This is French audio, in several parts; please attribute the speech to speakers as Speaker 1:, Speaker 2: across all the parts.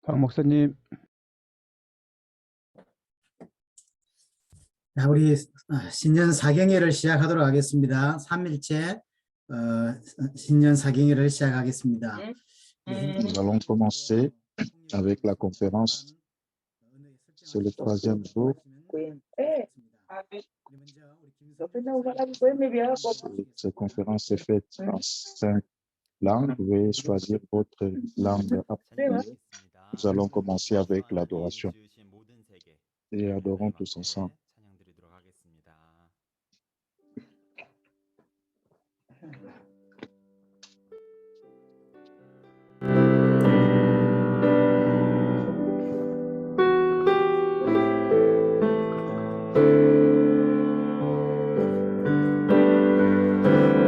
Speaker 1: 박 목사님,
Speaker 2: 자, 우리 신년 사경회를 시작하도록 하겠습니다. 3일째 신년 사경회를 시작하겠습니다.
Speaker 3: Nous allons commencer avec la conférence. C'est le troisième jour. Cette conférence est faite en 5 langues. Vous pouvez choisir votre langue appropriée. Nous allons commencer avec l'adoration et adorons tous ensemble.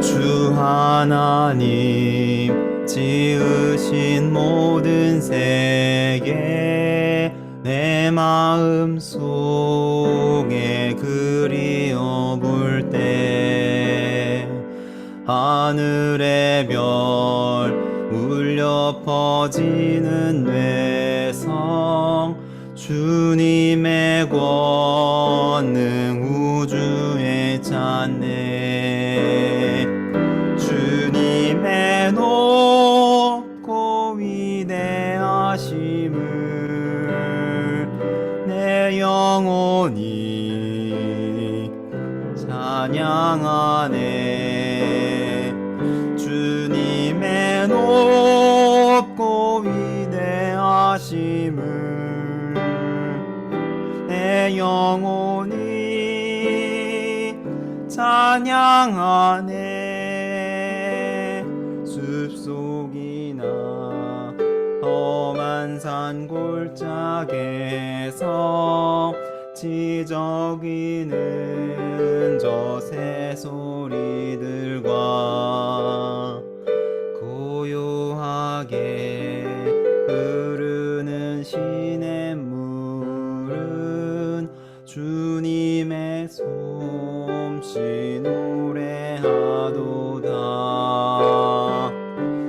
Speaker 4: 주 하나님 지으신 모든 세계 내 마음 속에 그리워 볼 때 하늘의 별 울려 퍼지는 뇌성 주님의 권능 우주에 찾네 주님의 높고 위대하심을 내 영혼이 찬양하네 주님의 높고 위대하심을 내 영혼이 찬양하네 숲속이나 험한 산 골짜기에서 지저귀는 저 새소리들과 고요하게 흐르는 시냇물은 주님의 솜씨 노래하도다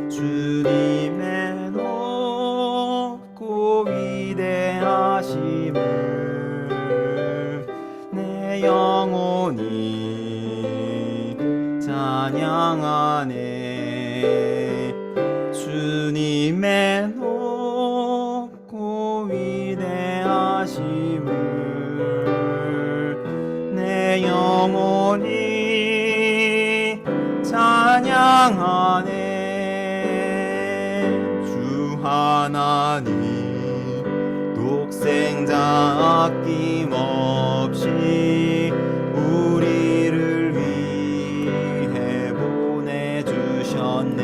Speaker 4: 주님의 높고 위대하심을 내 영혼이 찬양하네 주님의 높고 위대하심을 내 영혼이 찬양하네 주 하나님 독생자 아낌없이 우리를 위해 보내주셨네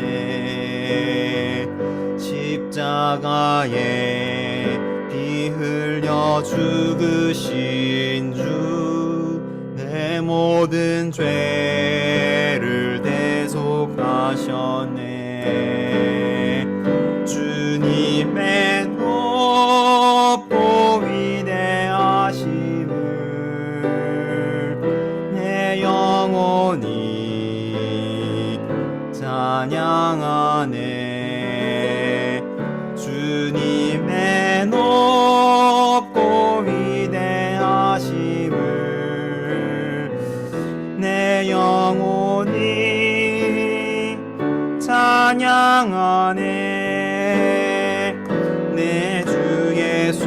Speaker 4: 십자가에 피 흘려 죽으신 주 내 모든 죄를 대속하셨네 주님의 높고 위대하심을 내 영혼이 찬양하네 주님의 높고 위대하심을 내 영혼이 찬양하네 내 주 예수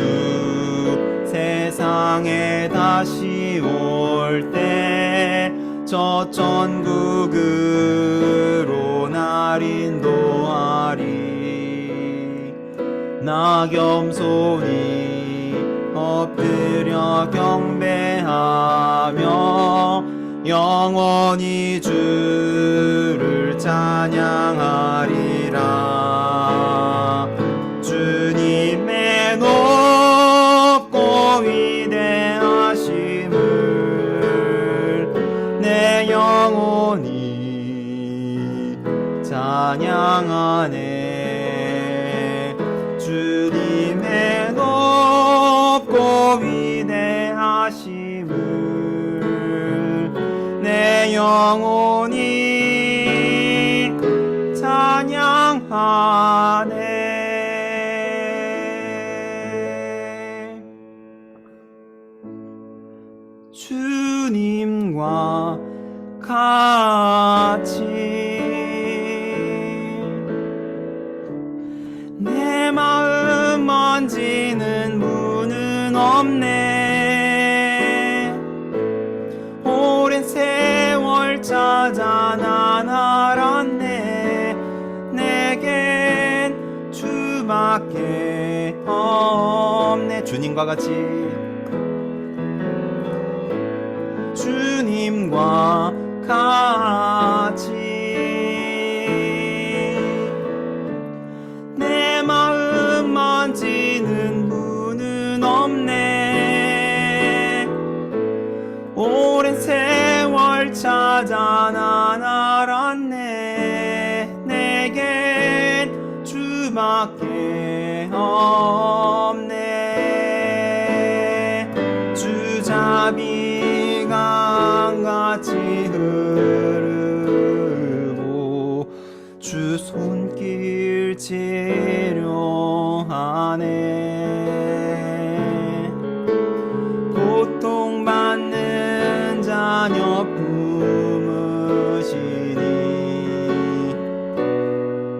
Speaker 4: 세상에 다시 올 때 저 천국으로 날 인도하리 나 겸손히 엎드려 경배하며 영원히 주를 찬양하리라 주님의 높고 위대하심을 내 영혼이 찬양하네 주님의 높고 위대하심을 내 영혼이 찬양하네 같이 내 마음 만지는 분은 없네. 오랜 세월 찾아 난 알았네. 내겐 주밖에 없네. 주님과 같이 주님과 같이 내 마음 만지는 분은 없네. 오랜 세월 찾아 난 알았네. 내겐 주밖에 없네. 주잡이 강같이 흐르고 주 손길 치료하네. 고통받는 자녀 품으시니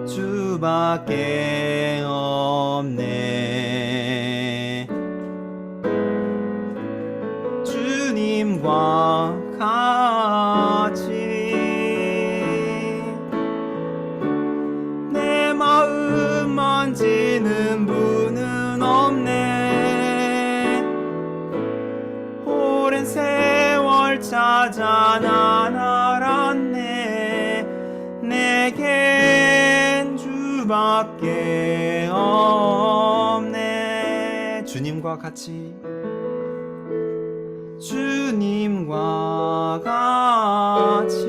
Speaker 4: 주밖에 없네. 주님과 같이 내 마음 만지는 분은 없네. 오랜 세월 찾아 난 알았네. 내겐 주밖에 없네. 주님과 같이 주님과 같이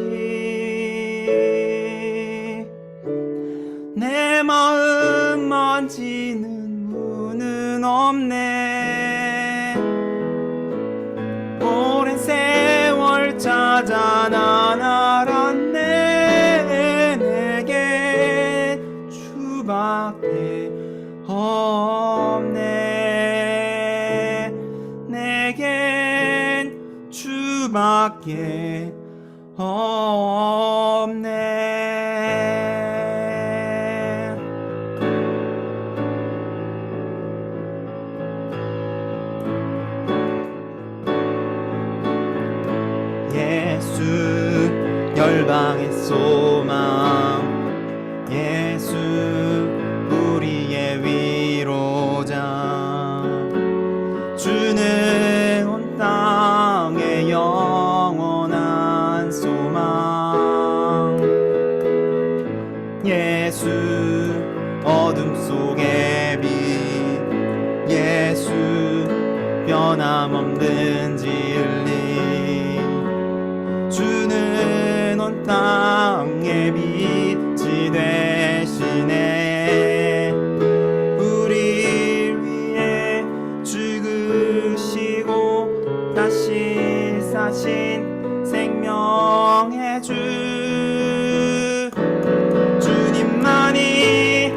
Speaker 4: 내 마음 만지는 분은 없네. 오랜 세월 찾아 난 알았네. 내게 주밖에 없네. 내겐 주밖에 없네. 예수 열방의 소망, 예수 우리의 위로자, 주는 온 땅의 영원한 소망. 예수 어둠 속의 빛, 예수 변함없는 진리, 주는 온 땅의 빛이 되시네. 우리를 위해 죽으시고 다시 사신 생명의 주, 주님만이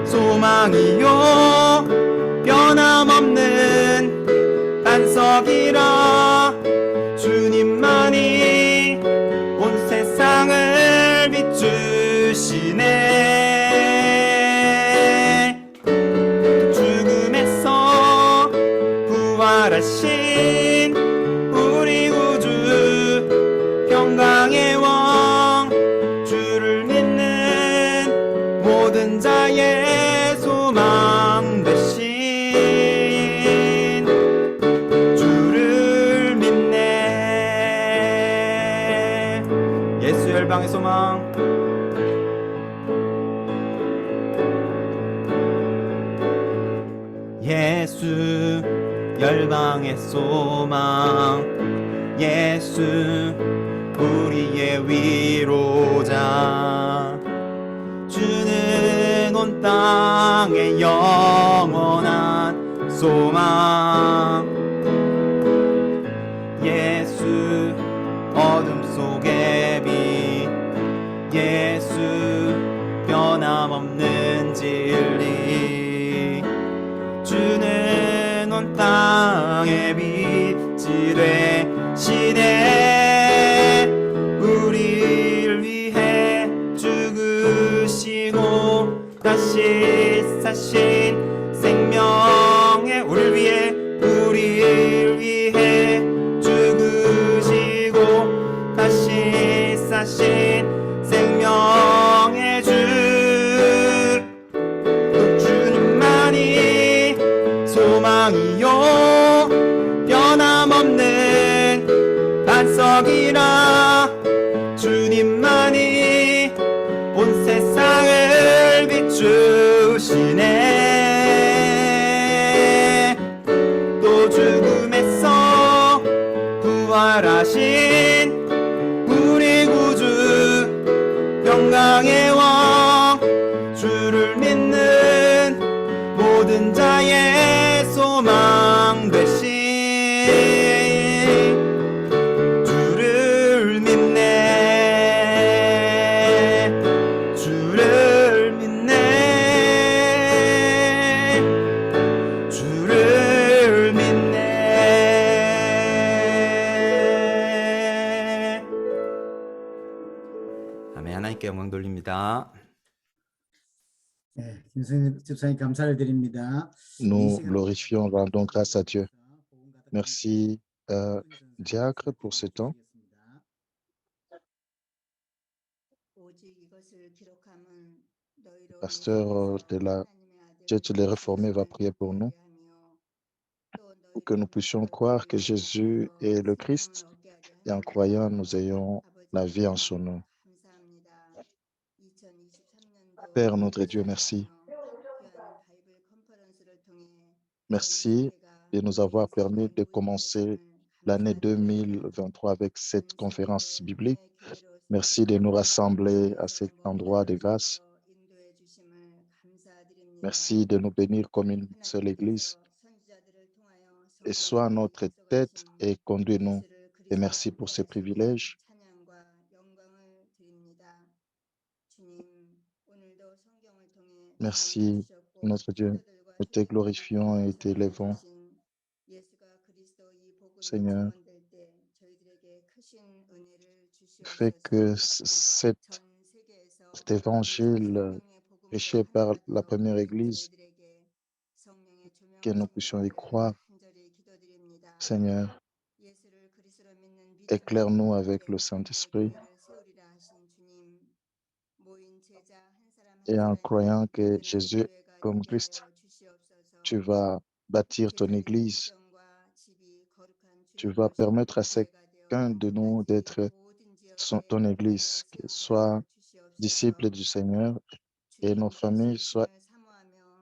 Speaker 4: 소망이요 변함없는 반석이라. 주님만이 온 세상을 비추시네. 죽음에서 부활하신 우리 구주, 평강의 왕, 주를 믿는 모든 자의 소망 되신 주를 믿네. 예수 열방의 소망. 예수 열방의 소망, 예수 우리의 위로자, 주는 온 땅의 영원한 소망. 예수 어둠 속의 빛, 예수 변함없는 진리, 주는 온 땅의 빛이 되시네. 우리 다시 사신 생명의 우리를 위해 죽으시고 다시 사신 생명의 주님만이 소망이요 변함없는 반석이라 주님만이 온 세상을 비추시네 또 죽음에서 부활하신 우리 구주 영광의 왕 주를 믿는 모든 자의 소망 되신 주를 믿네 주를 믿네 주를 믿네 아멘. 하나님께 영광 돌립니다.
Speaker 2: 네, 김성희 집사님 감사를 드립니다.
Speaker 3: Nous glorifions, rendons grâce à Dieu. Merci, diacre, pour ce temps. Le pasteur de la Church les Réformés va prier pour nous, pour que nous puissions croire que Jésus est le Christ et en croyant, nous ayons la vie en son nom. Père notre Dieu, merci. Merci de nous avoir permis de commencer l'année 2023 avec cette conférence biblique. Merci de nous rassembler à cet endroit de grâce. Merci de nous bénir comme une seule Église. Et sois notre tête et conduis-nous. Et merci pour ces privilèges. Merci, notre Dieu. Nous te glorifions et t'élevons. Seigneur, fais que cet évangile prêché par la première Église, que nous puissions y croire. Seigneur, éclaire-nous avec le Saint-Esprit. Et en croyant que Jésus, comme Christ, tu vas bâtir ton Église. Tu vas permettre à chacun de nous d'être ton Église, qu'il soit disciple du Seigneur et nos familles soient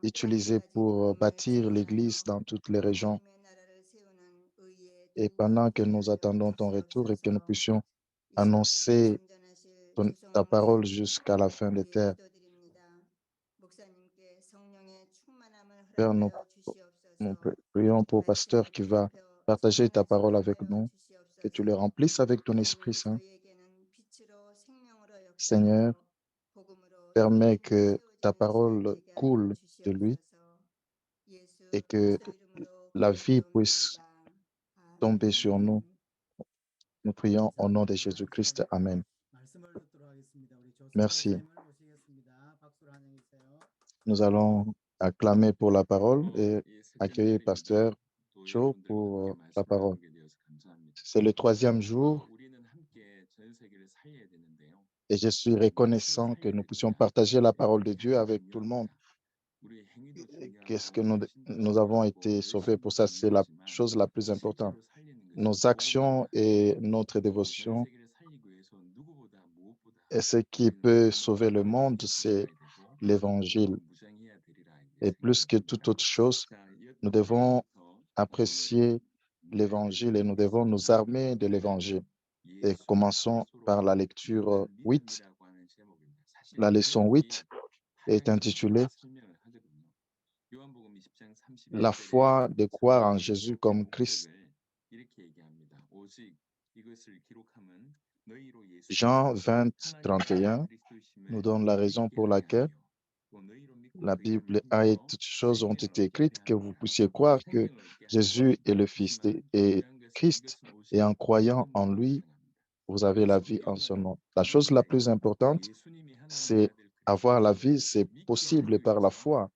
Speaker 3: utilisées pour bâtir l'Église dans toutes les régions. Et pendant que nous attendons ton retour et que nous puissions annoncer ta parole jusqu'à la fin des terres. Père, nous prions pour le pasteur qui va partager ta parole avec nous, que tu le remplisses avec ton Esprit Saint. Seigneur, permets que ta parole coule de lui et que la vie puisse tomber sur nous. Nous prions au nom de Jésus-Christ. Amen. Merci. Nous allons acclamer pour la parole et accueillir Pasteur Joe pour la parole. C'est le 3e jour et je suis reconnaissant que nous puissions partager la parole de Dieu avec tout le monde. Qu'est-ce que nous avons été sauvés pour ça? C'est la chose la plus importante. Nos actions et notre dévotion. Et ce qui peut sauver le monde, c'est l'Évangile. Et plus que toute autre chose, nous devons apprécier l'Évangile et nous devons nous armer de l'Évangile. Et commençons par la lecture 8. La leçon 8 est intitulée « La foi de croire en Jésus comme Christ ». Jean 20, 31 nous donne la raison pour laquelle la Bible et toutes choses ont été écrites, que vous puissiez croire que Jésus est le Fils de Christ et en croyant en lui, vous avez la vie en son nom. La chose la plus importante, c'est avoir la vie, c'est possible par la foi.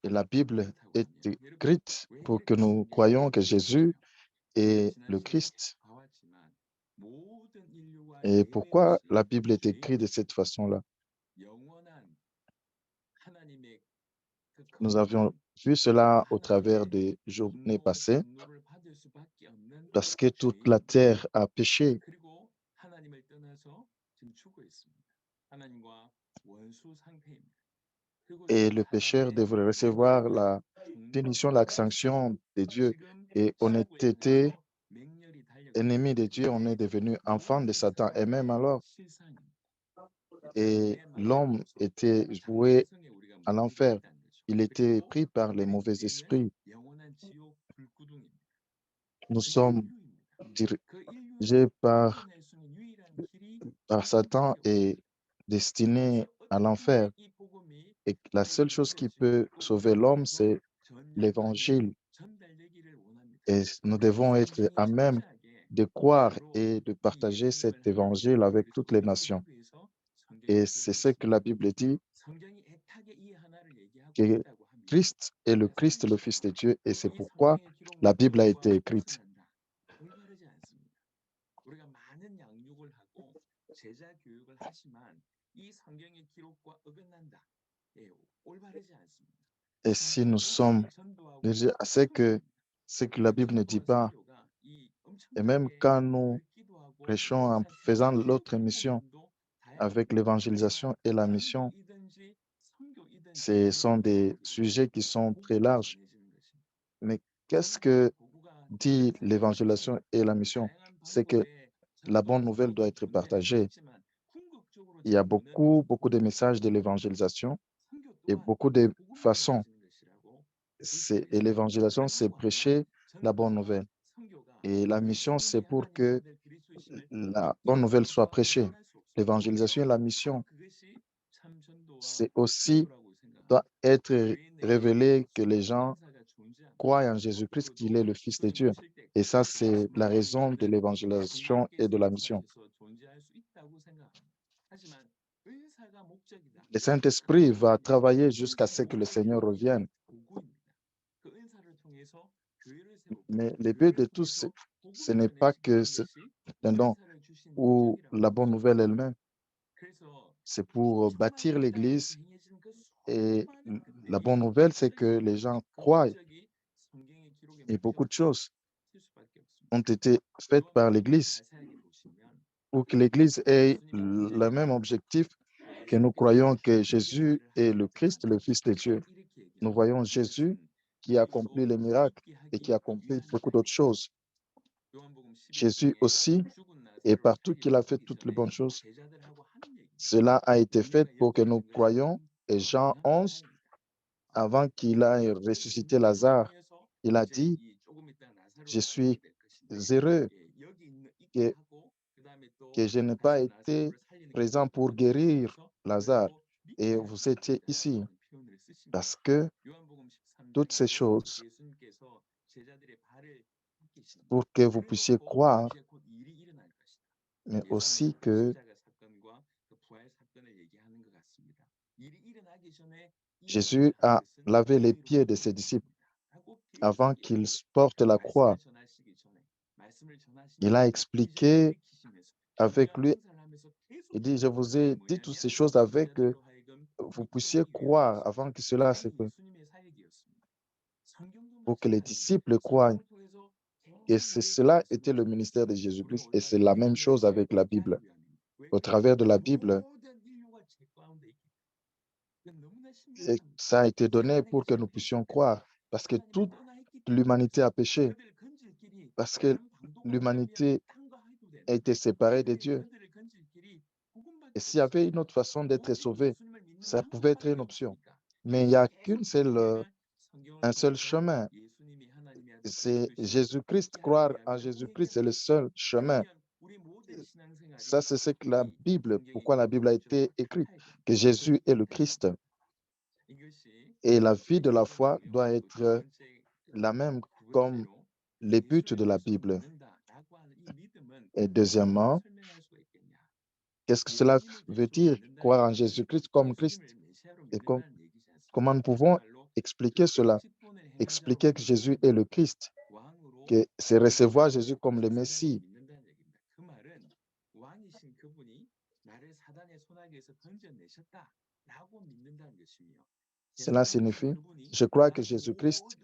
Speaker 3: Et la Bible est écrite pour que nous croyions que Jésus est le Christ. Et pourquoi la Bible est écrite de cette façon-là? Nous avions vu cela au travers des journées passées, parce que toute la terre a péché et le pécheur devrait recevoir la punition, la sanction de Dieu. Et on était ennemis de Dieu, on est devenu enfant de Satan. Et même alors, et l'homme était voué à l'enfer. Il était pris par les mauvais esprits. Nous sommes dirigés par Satan et destinés à l'enfer. Et la seule chose qui peut sauver l'homme, c'est l'évangile. Et nous devons être à même de croire et de partager cet évangile avec toutes les nations. Et c'est ce que la Bible dit, que Christ est le Christ, le Fils de Dieu, et c'est pourquoi la Bible a été écrite. Et si nous sommes déjà à ce que la Bible ne dit pas, et même quand nous prêchons en faisant l'autre mission avec l'évangélisation et la mission, ce sont des sujets qui sont très larges. Mais qu'est-ce que dit l'évangélisation et la mission? C'est que la bonne nouvelle doit être partagée. Il y a beaucoup de messages de l'évangélisation et beaucoup de façons. Et l'évangélisation, c'est prêcher la bonne nouvelle. Et la mission, c'est pour que la bonne nouvelle soit prêchée. L'évangélisation et la mission, c'est aussi doit être révélé que les gens croient en Jésus-Christ, qu'il est le Fils de Dieu. Et ça, c'est la raison de l'évangélisation et de la mission. Le Saint-Esprit va travailler jusqu'à ce que le Seigneur revienne. Mais le but de tout, ce n'est pas que c'est un don ou la bonne nouvelle elle-même. C'est pour bâtir l'Église. Et la bonne nouvelle, c'est que les gens croient. Et beaucoup de choses ont été faites par l'Église pour que l'Église ait le même objectif, que nous croyons que Jésus est le Christ, le Fils de Dieu. Nous voyons Jésus qui a accompli les miracles et qui a accompli beaucoup d'autres choses. Jésus aussi, et partout qu'il a fait toutes les bonnes choses, cela a été fait pour que nous croyions. Et Jean 11, avant qu'il ait ressuscité Lazare, il a dit, je suis heureux que je n'ai pas été présent pour guérir Lazare et vous étiez ici, parce que toutes ces choses, pour que vous puissiez croire, mais aussi que Jésus a lavé les pieds de ses disciples avant qu'ils portent la croix. Il a expliqué avec lui, il dit, je vous ai dit toutes ces choses avec que vous puissiez croire avant que cela se fasse, pour que les disciples croient. Et cela était le ministère de Jésus-Christ. Et c'est la même chose avec la Bible. Au travers de la Bible, et ça a été donné pour que nous puissions croire, parce que toute l'humanité a péché, parce que l'humanité a été séparée de Dieu. Et s'il y avait une autre façon d'être sauvé, ça pouvait être une option. Mais il n'y a un seul chemin. C'est Jésus-Christ. Croire en Jésus-Christ, c'est le seul chemin. Ça, c'est ce que la Bible, pourquoi la Bible a été écrite, que Jésus est le Christ. Et la vie de la foi doit être la même comme les buts de la Bible. Et deuxièmement, Qu'est-ce que cela veut dire, croire en Jésus-Christ comme Christ? Et comment nous pouvons expliquer cela? Expliquer que Jésus est le Christ, que c'est recevoir Jésus comme le Messie. Cela signifie, je crois que Jésus-Christ,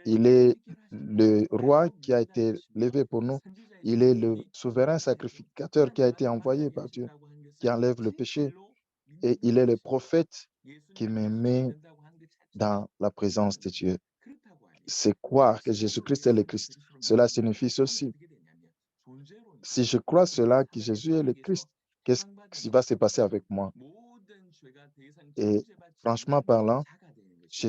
Speaker 3: il est le roi qui a été levé pour nous. Il est le souverain sacrificateur qui a été envoyé par Dieu, qui enlève le péché. Et il est le prophète qui me met dans la présence de Dieu. C'est croire que Jésus-Christ est le Christ. Cela signifie ceci. Si je crois cela, que Jésus est le Christ, qu'est-ce qui va se passer avec moi? Et franchement parlant, je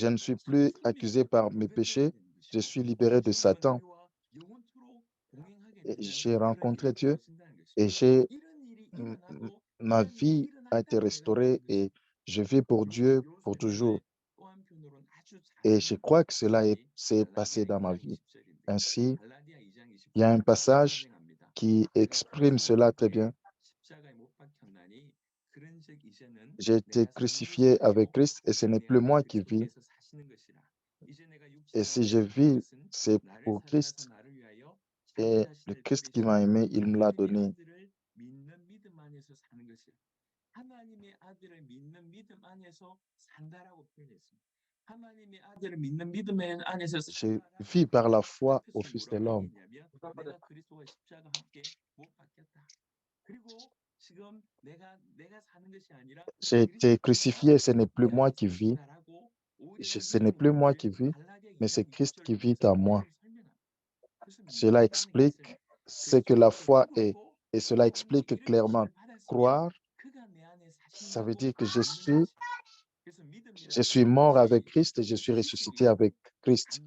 Speaker 3: ne suis plus accusé par mes péchés, je suis libéré de Satan. J'ai rencontré Dieu et ma vie a été restaurée et je vis pour Dieu pour toujours. Et je crois que cela s'est passé dans ma vie. Ainsi, il y a un passage qui exprime cela très bien. J'ai été crucifié avec Christ et ce n'est plus moi qui vis. Et si je vis, c'est pour Christ. Et le Christ qui m'a aimé, il me l'a donné. Je vis par la foi au Fils de l'homme. J'ai été crucifié, ce n'est plus moi qui vis. Ce n'est plus moi qui vis, mais c'est Christ qui vit en moi. Cela explique ce que la foi est. Et cela explique clairement. Croire, ça veut dire que je suis mort avec Christ et je suis ressuscité avec Christ.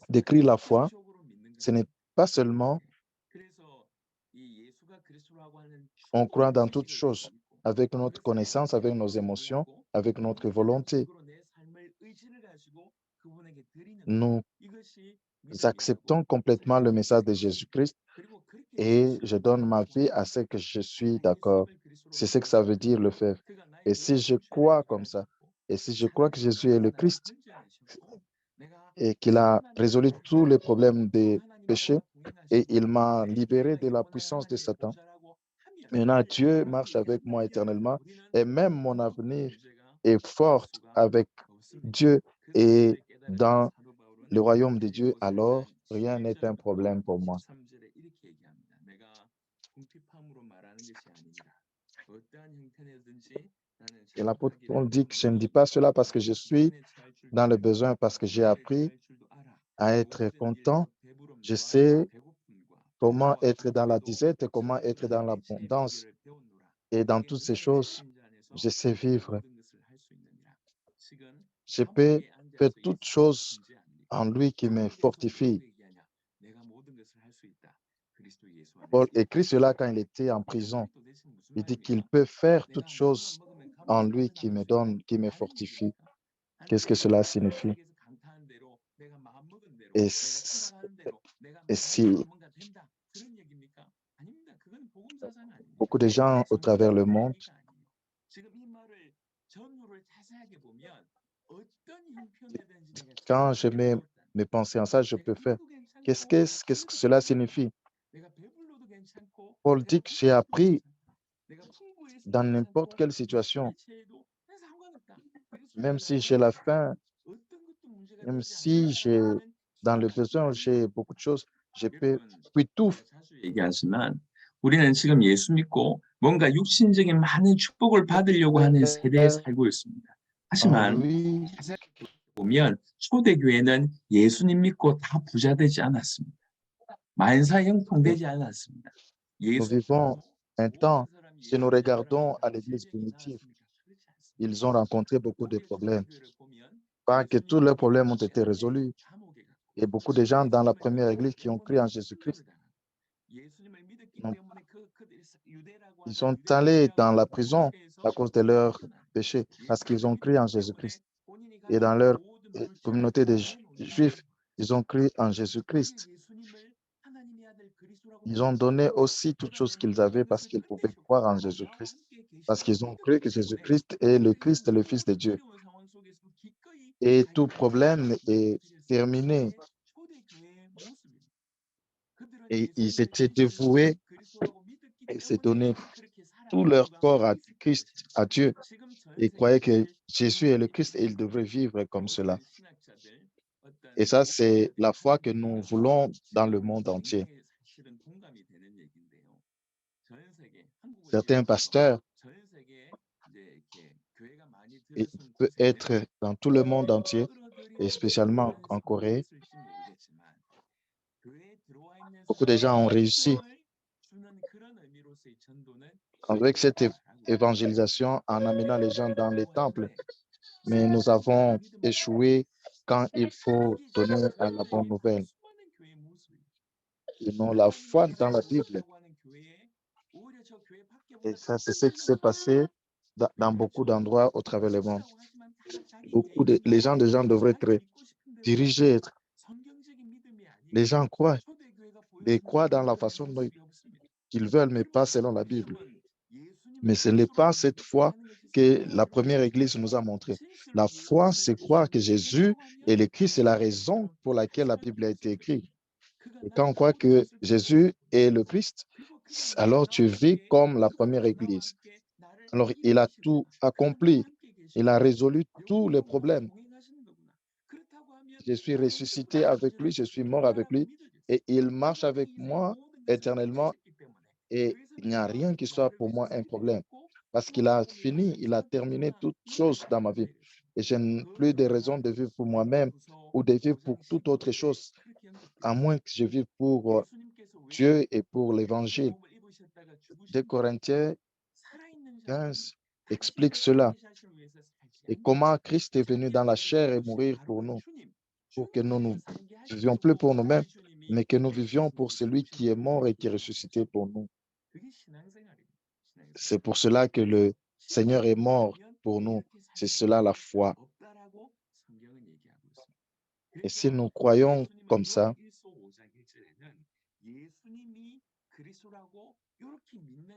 Speaker 3: Décrire la foi, ce n'est pas seulement on croit dans toutes choses, avec notre connaissance, avec nos émotions, avec notre volonté. Nous acceptons complètement le message de Jésus-Christ et je donne ma vie à ce que je suis d'accord. C'est ce que ça veut dire le faire. Et si je crois comme ça, et si je crois que Jésus est le Christ et qu'il a résolu tous les problèmes des péchés et il m'a libéré de la puissance de Satan, maintenant Dieu marche avec moi éternellement et même mon avenir est fort avec Dieu et dans le royaume de Dieu, alors rien n'est un problème pour moi. Et l'apôtre Paul dit que je ne dis pas cela parce que je suis dans le besoin, parce que j'ai appris à être content. Je sais comment être dans la disette et comment être dans l'abondance. Et dans toutes ces choses, je sais vivre. Je peux faire toutes choses en lui qui me fortifie. Paul écrit cela quand il était en prison. Il dit qu'il peut faire toutes choses en lui qui me donne, qui me fortifie. Qu'est-ce que cela signifie? Et si beaucoup de gens au travers le monde quand je mets mes pensées en ça, je peux faire. Qu'est-ce que cela signifie? Paul dit que j'ai appris dans n'importe quelle situation, même si j'ai la faim, même si j'ai dans le besoin, j'ai beaucoup de choses, je peux puis tout.
Speaker 1: 얘기하지만 우리는 지금 예수 믿고 뭔가 육신적인 많은 축복을 받으려고 하는 세대에 살고 있습니다. 하지만 보면 초대교회는 예수님 믿고 다 부자 되지 않았습니다. 만사 형통되지 않았습니다.
Speaker 3: Nous vivons un temps, si nous regardons à l'église primitive, ils ont rencontré beaucoup de problèmes. Pas que tous leurs problèmes ont été résolus. Et beaucoup de gens dans la première église qui ont cru en Jésus-Christ, ils sont allés dans la prison à cause de leurs péchés, parce qu'ils ont cru en Jésus-Christ. Et dans leur communauté de Juifs, ils ont cru en Jésus-Christ. Ils ont donné aussi toutes choses qu'ils avaient parce qu'ils pouvaient croire en Jésus-Christ, parce qu'ils ont cru que Jésus-Christ est le Christ, le Fils de Dieu. Et tout problème est terminé. Et ils étaient dévoués et se donnaient tout leur corps à Christ, à Dieu, et croyaient que Jésus est le Christ et ils devraient vivre comme cela. Et ça, c'est la foi que nous voulons dans le monde entier. Certains pasteurs, il peut être dans tout le monde entier, et spécialement en Corée, beaucoup de gens ont réussi avec cette évangélisation en amenant les gens dans les temples. Mais nous avons échoué quand il faut donner à la bonne nouvelle. Ils n'ont la foi dans la Bible. Et ça, c'est ce qui s'est passé dans beaucoup d'endroits au travers du monde. Les gens devraient être dirigés. Les gens croient. Ils croient dans la façon dont ils veulent, mais pas selon la Bible. Mais ce n'est pas cette foi que la première Église nous a montré. La foi, c'est croire que Jésus est le Christ, c'est la raison pour laquelle la Bible a été écrite. Et quand on croit que Jésus est le Christ, alors tu vis comme la première Église. Alors, il a tout accompli. Il a résolu tous les problèmes. Je suis ressuscité avec lui, je suis mort avec lui, et il marche avec moi éternellement, et il n'y a rien qui soit pour moi un problème. Parce qu'il a fini, il a terminé toutes choses dans ma vie. Et je n'ai plus de raison de vivre pour moi-même ou de vivre pour toute autre chose, à moins que je vive pour Dieu et pour l'Évangile. 2 Corinthiens 15 explique cela. Et comment Christ est venu dans la chair et mourir pour nous, pour que nous ne vivions plus pour nous-mêmes, mais que nous vivions pour celui qui est mort et qui est ressuscité pour nous. C'est pour cela que le Seigneur est mort pour nous. C'est cela la foi. Et si nous croyons comme ça,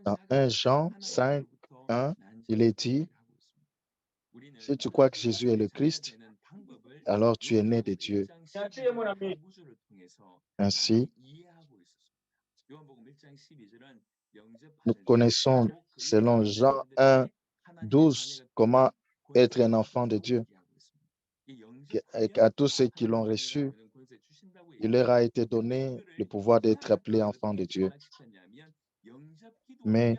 Speaker 3: dans 1 Jean 5, 1, il est dit, si tu crois que Jésus est le Christ, alors tu es né de Dieu. Ainsi, nous connaissons, selon Jean 1, 12, comment être un enfant de Dieu. Et à tous ceux qui l'ont reçu, il leur a été donné le pouvoir d'être appelés enfants de Dieu. Mais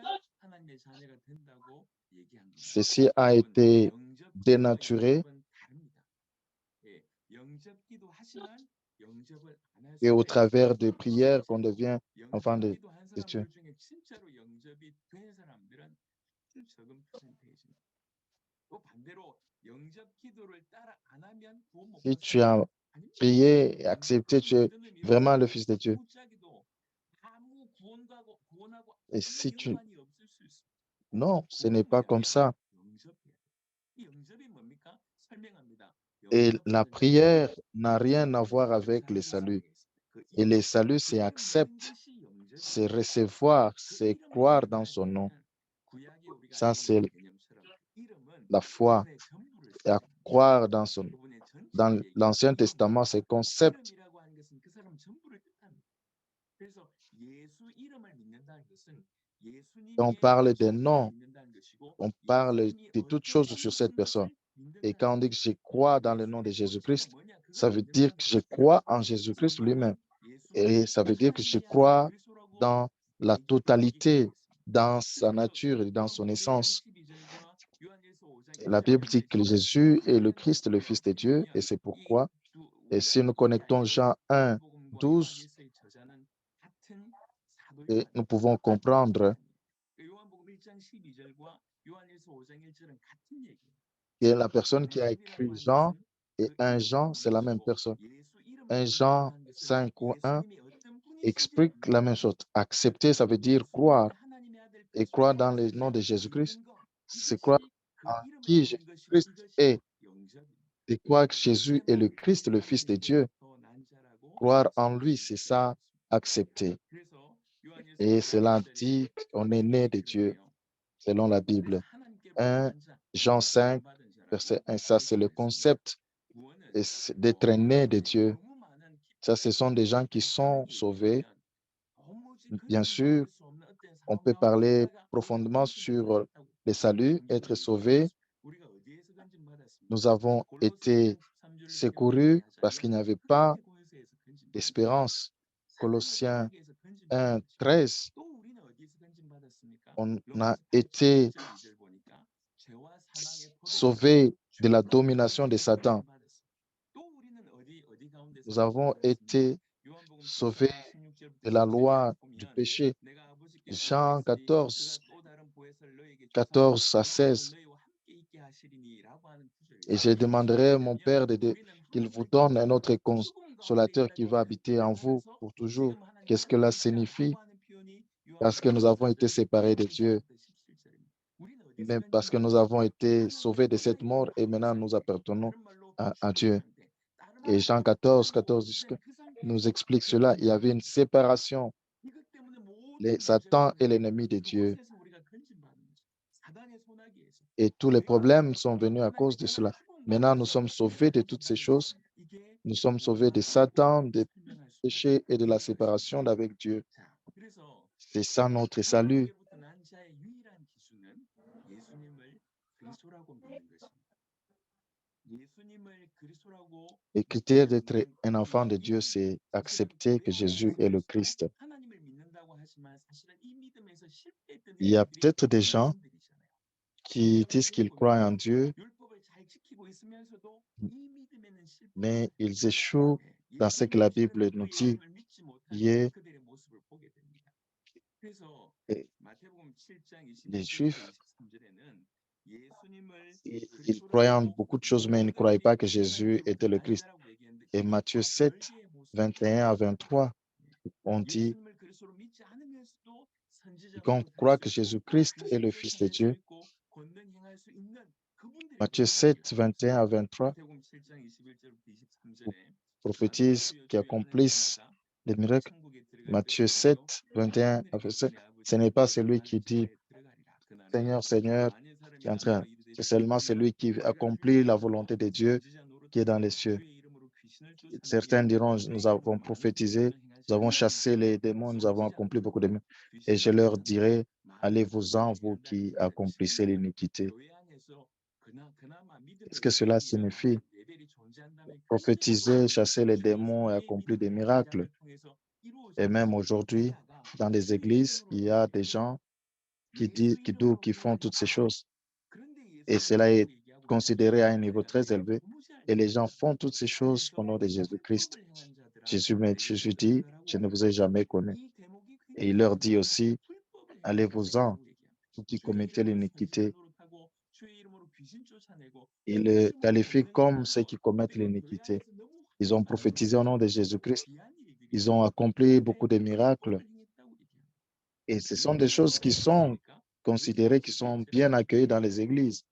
Speaker 3: ceci a été dénaturé et au travers de prières qu'on devient enfant de Dieu. Si tu as prié et accepté, tu es vraiment le Fils de Dieu. Et si tu... Non, ce n'est pas comme ça. Et la prière n'a rien à voir avec le salut. Et le salut, c'est accepter, c'est recevoir, c'est croire dans son nom. Ça, c'est la foi. Et à croire dans son nom. Dans l'Ancien Testament, ce concept, on parle des noms, on parle de toutes choses sur cette personne. Et quand on dit que je crois dans le nom de Jésus-Christ, ça veut dire que je crois en Jésus-Christ lui-même. Et ça veut dire que je crois dans la totalité, dans sa nature et dans son essence. La Bible dit que Jésus est le Christ, le Fils de Dieu, et c'est pourquoi, et si nous connectons Jean 1, 12, et nous pouvons comprendre que la personne qui a écrit Jean et 1 Jean, c'est la même personne. 1 Jean 5 ou 1 explique la même chose. Accepter, ça veut dire croire. Et croire dans le nom de Jésus-Christ, c'est croire en qui Jésus-Christ est. Et croire que Jésus est le Christ, le Fils de Dieu. Croire en lui, c'est ça, accepter. Et cela dit qu'on est né de Dieu, selon la Bible. 1 Jean 5, verset 1, ça c'est le concept d'être né de Dieu. Ça, ce sont des gens qui sont sauvés. Bien sûr, on peut parler profondément sur le salut, être sauvé. Nous avons été secourus parce qu'il n'y avait pas d'espérance. Colossiens 1, 13, on a été sauvés de la domination de Satan. Nous avons été sauvés de la loi du péché. Jean 14, 14 à 16. Et je demanderai à mon Père qu'il vous donne un autre consolateur qui va habiter en vous pour toujours. Qu'est-ce que cela signifie? Parce que nous avons été séparés de Dieu, même parce que nous avons été sauvés de cette mort et maintenant nous appartenons à Dieu. Et Jean 14, 14 nous explique cela. Il y avait une séparation. Satan est l'ennemi de Dieu. Et tous les problèmes sont venus à cause de cela. Maintenant, nous sommes sauvés de toutes ces choses. Nous sommes sauvés de Satan, des péchés et de la séparation d'avec Dieu. C'est ça notre salut. Le critère d'être un enfant de Dieu, c'est accepter que Jésus est le Christ. Il y a peut-être des gens qui disent qu'ils croient en Dieu, mais ils échouent dans ce que la Bible nous dit. Et les Juifs, ils croyaient en beaucoup de choses, mais ils ne croyaient pas que Jésus était le Christ. Et Matthieu 7, 21 à 23, on dit qu'on croit que Jésus-Christ est le Fils de Dieu. Matthieu 7, 21 à 23, prophétise qui accomplissent les miracles. Matthieu 7, 21 à 27, ce n'est pas celui qui dit Seigneur, Seigneur, qui est en train. C'est seulement celui qui accomplit la volonté de Dieu qui est dans les cieux. Certains diront, nous avons prophétisé, nous avons chassé les démons, nous avons accompli beaucoup de miracles. Et je leur dirai, allez-vous-en, vous qui accomplissez l'iniquité. Qu'est-ce que cela signifie? Prophétiser, chasser les démons et accomplir des miracles. Et même aujourd'hui, dans les églises, il y a des gens qui font toutes ces choses. Et cela est considéré à un niveau très élevé. Et les gens font toutes ces choses au nom de Jésus-Christ. Jésus dit, je ne vous ai jamais connu. Et il leur dit aussi, allez-vous-en, vous qui commettez l'iniquité. Il les qualifie comme ceux qui commettent l'iniquité. Ils ont prophétisé au nom de Jésus-Christ. Ils ont accompli beaucoup de miracles. Et ce sont des choses qui sont considérées, qui sont bien accueillies dans les églises.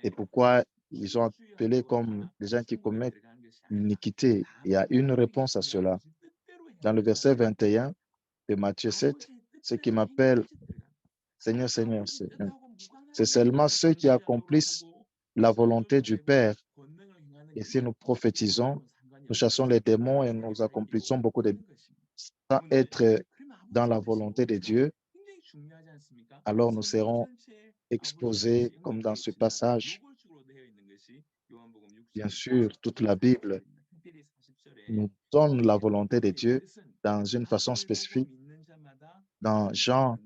Speaker 3: Et pourquoi ils sont appelés comme des gens qui commettent l'iniquité? Il y a une réponse à cela. Dans le verset 21 de Matthieu 7, ceux qui m'appellent Seigneur, Seigneur, c'est seulement ceux qui accomplissent la volonté du Père. Et si nous prophétisons, nous chassons les démons et nous accomplissons beaucoup de sans être dans la volonté de Dieu, alors nous serons exposés comme dans ce passage. Bien sûr, toute la Bible nous donne la volonté de Dieu dans une façon spécifique. Dans Jean,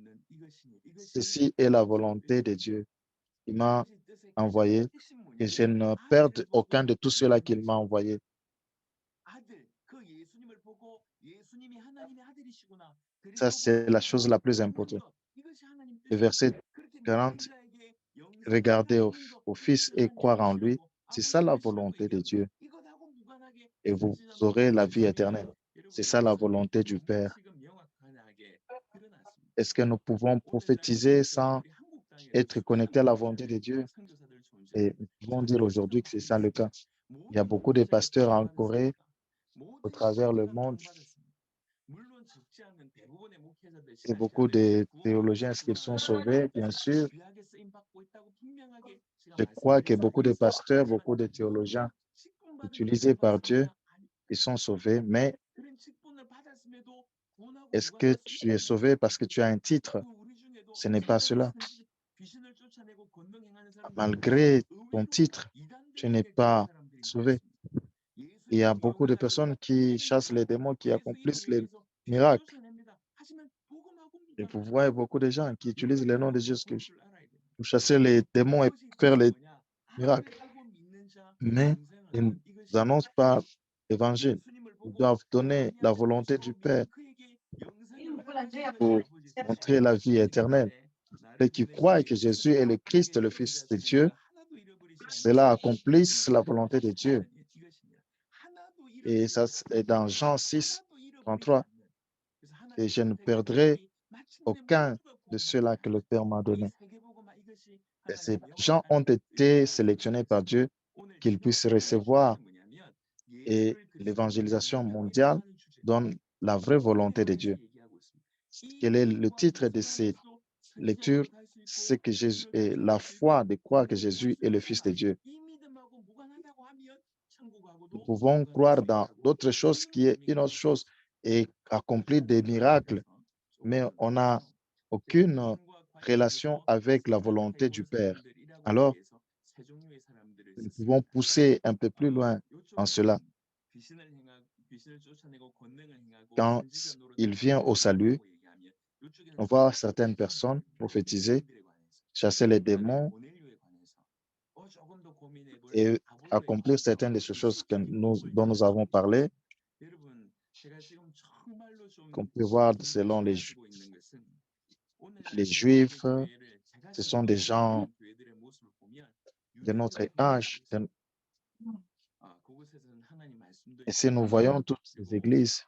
Speaker 3: ceci est la volonté de Dieu. Il m'a envoyé que je ne perde aucun de tous ceux-là qu'il m'a envoyé. Ça, c'est la chose la plus importante. Le verset 40, regardez au Fils et croire en lui. C'est ça la volonté de Dieu. Et vous aurez la vie éternelle. C'est ça la volonté du Père. Est-ce que nous pouvons prophétiser sans être connectés à la volonté de Dieu? Et nous pouvons dire aujourd'hui que c'est ça le cas. Il y a beaucoup de pasteurs en Corée, au travers le monde. Et beaucoup de théologiens, est-ce qu'ils sont sauvés? Bien sûr. Je crois que beaucoup de pasteurs, beaucoup de théologiens utilisés par Dieu, ils sont sauvés. Mais est-ce que tu es sauvé parce que tu as un titre? Ce n'est pas cela. Malgré ton titre, tu n'es pas sauvé. Il y a beaucoup de personnes qui chassent les démons, qui accomplissent les miracles. Et vous voyez beaucoup de gens qui utilisent le nom de Jésus pour chasser les démons et faire les miracles. Mais ils n'annoncent pas l'évangile. Ils doivent donner la volonté du Père pour montrer la vie éternelle. Ceux qui croient que Jésus est le Christ, le Fils de Dieu, cela accomplisse la volonté de Dieu. Et ça, c'est dans Jean 6, 33. Et je ne perdrai aucun de ceux-là que le Père m'a donné. Et ces gens ont été sélectionnés par Dieu qu'ils puissent recevoir. Et l'évangélisation mondiale donne la vraie volonté de Dieu. Quel est le titre de ces lectures? C'est que Jésus est la foi de croire que Jésus est le Fils de Dieu. Nous pouvons croire dans d'autres choses qui est une autre chose et accomplir des miracles, mais on n'a aucune relation avec la volonté du Père. Alors, nous pouvons pousser un peu plus loin en cela. Quand il vient au salut, on voit certaines personnes prophétiser, chasser les démons et accomplir certaines de ces choses dont nous avons parlé, qu'on peut voir selon les Juifs. Ce sont des gens de notre âge. Et si nous voyons toutes ces églises,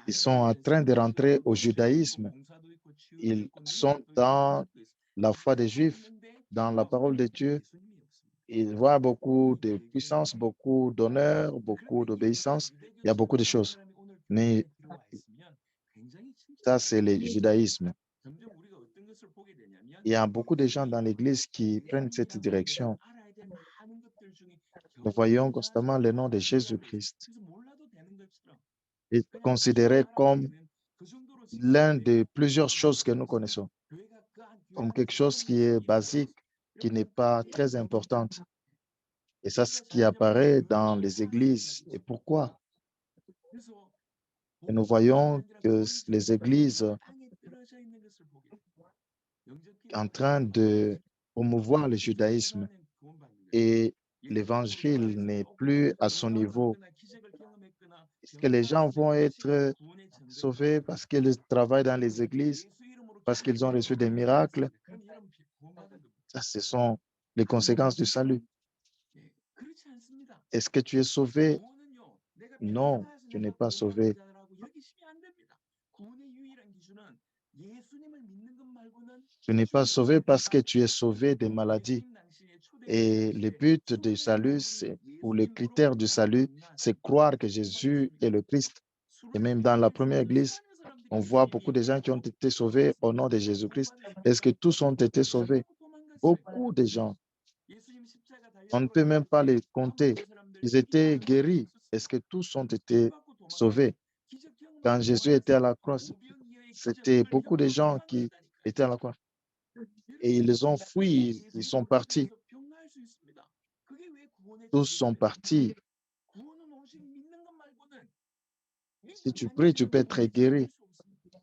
Speaker 3: ils sont en train de rentrer au judaïsme. Ils sont dans la foi des Juifs, dans la parole de Dieu. Ils voient beaucoup de puissance, beaucoup d'honneur, beaucoup d'obéissance. Il y a beaucoup de choses. Mais ça, c'est le judaïsme. Il y a beaucoup de gens dans l'Église qui prennent cette direction. Nous voyons constamment le nom de Jésus-Christ est considéré comme l'un de plusieurs choses que nous connaissons, comme quelque chose qui est basique, qui n'est pas très importante. Et ça, ce qui apparaît dans les églises. Et pourquoi? Et nous voyons que les églises en train de promouvoir le judaïsme et l'évangile n'est plus à son niveau. Est-ce que les gens vont être sauvés parce qu'ils travaillent dans les églises, parce qu'ils ont reçu des miracles? Ça, ce sont les conséquences du salut. Est-ce que tu es sauvé? Non, tu n'es pas sauvé. Tu n'es pas sauvé parce que tu es sauvé des maladies. Et le but du salut, ou le critère du salut, c'est croire que Jésus est le Christ. Et même dans la première église, on voit beaucoup de gens qui ont été sauvés au nom de Jésus-Christ. Est-ce que tous ont été sauvés? Beaucoup de gens. On ne peut même pas les compter. Ils étaient guéris. Est-ce que tous ont été sauvés? Quand Jésus était à la croix, c'était beaucoup de gens qui étaient à la croix. Et ils les ont fui, ils sont partis. Tous sont partis. Si tu pries, tu peux être guéri.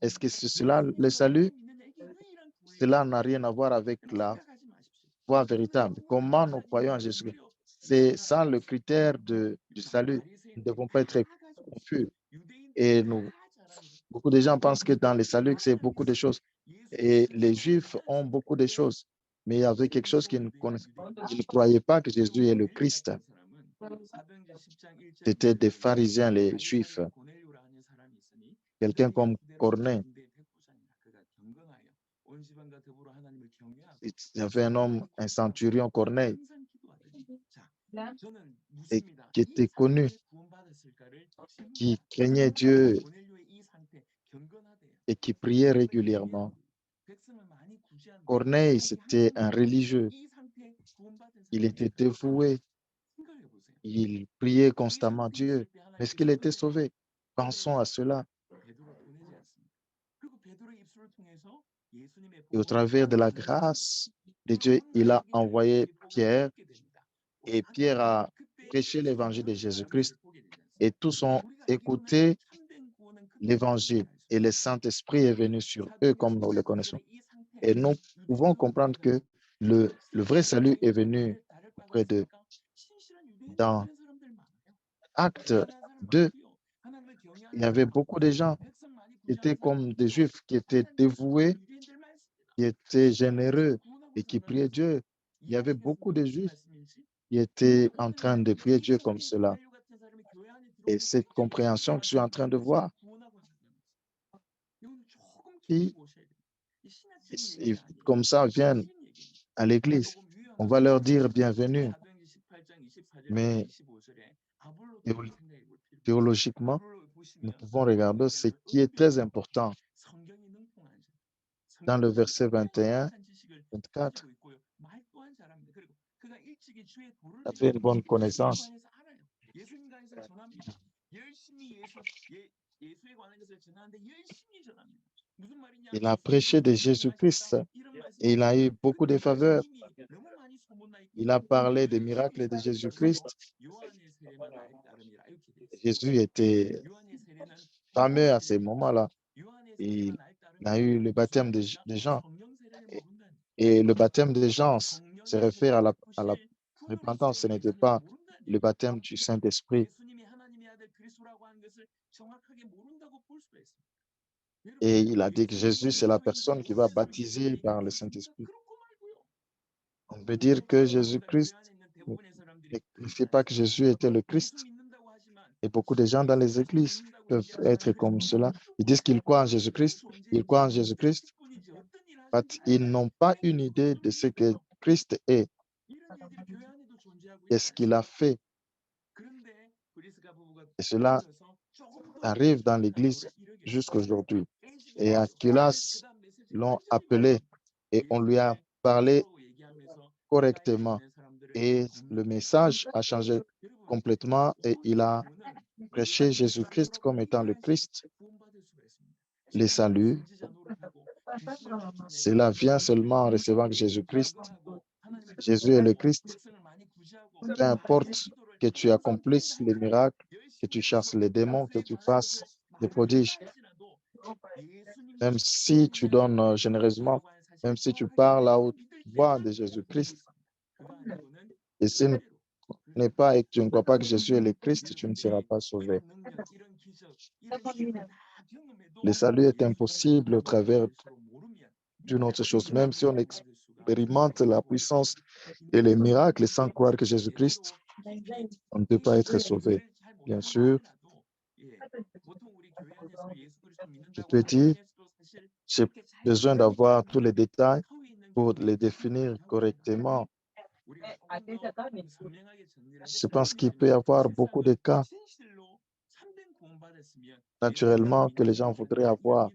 Speaker 3: Est-ce que c'est cela le salut? Cela n'a rien à voir avec la foi véritable. Comment nous croyons en Jésus? C'est ça le critère du salut. Nous ne devons pas être confus. Et beaucoup de gens pensent que dans le salut, c'est beaucoup de choses. Et les Juifs ont beaucoup de choses. Mais il y avait quelque chose qu'ils ne croyaient pas que Jésus est le Christ. C'était des pharisiens, les Juifs. Quelqu'un comme Corneille. Il y avait un homme, un centurion Corneille, et qui était connu, qui craignait Dieu et qui priait régulièrement. Corneille, c'était un religieux. Il était dévoué. Il priait constamment Dieu. Mais est-ce qu'il était sauvé? Pensons à cela. Et au travers de la grâce de Dieu, il a envoyé Pierre et Pierre a prêché l'évangile de Jésus-Christ et tous ont écouté l'évangile et le Saint-Esprit est venu sur eux comme nous le connaissons. Et nous pouvons comprendre que le vrai salut est venu auprès d'eux. Dans Acte 2, il y avait beaucoup de gens qui étaient comme des Juifs, qui étaient dévoués, qui étaient généreux et qui priaient Dieu. Il y avait beaucoup de Juifs qui étaient en train de prier Dieu comme cela. Et cette compréhension que je suis en train de voir, qui, comme ça, viennent à l'église. On va leur dire bienvenue. Mais théologiquement, nous pouvons regarder ce qui est très important. Dans le verset 21, 24, ça fait une bonne connaissance. Il a prêché de Jésus-Christ et il a eu beaucoup de faveurs. Il a parlé des miracles de Jésus-Christ. Jésus était fameux à ce moment-là. Il a eu le baptême de Jean. Et le baptême de Jean se réfère à la repentance. Ce n'était pas le baptême du Saint-Esprit. Et il a dit que Jésus, c'est la personne qui va baptiser par le Saint-Esprit. On peut dire que Jésus-Christ ne fait pas que Jésus était le Christ. Et beaucoup de gens dans les églises peuvent être comme cela. Ils disent qu'ils croient en Jésus-Christ. Ils croient en Jésus-Christ. Mais ils n'ont pas une idée de ce que Christ est. Qu'est-ce qu'il a fait? Et cela arrive dans l'église jusqu'aujourd'hui. Et Aquilas l'ont appelé et on lui a parlé correctement. Et le message a changé complètement et il a prêché Jésus-Christ comme étant le Christ. Le salut, cela vient seulement en recevant Jésus-Christ. Jésus est le Christ. Peu importe que tu accomplisses les miracles, que tu chasses les démons, que tu fasses des prodiges, même si tu donnes généreusement, même si tu parles à haute voix de Jésus-Christ, et si n'est pas et que tu ne crois pas que Jésus est le Christ, tu ne seras pas sauvé. Le salut est impossible au travers d'une autre chose. Même si on expérimente la puissance et les miracles sans croire que Jésus-Christ, on ne peut pas être sauvé. Bien sûr, je te dis, j'ai besoin d'avoir tous les détails pour les définir correctement. Je pense qu'il peut y avoir beaucoup de cas, naturellement, que les gens voudraient avoir.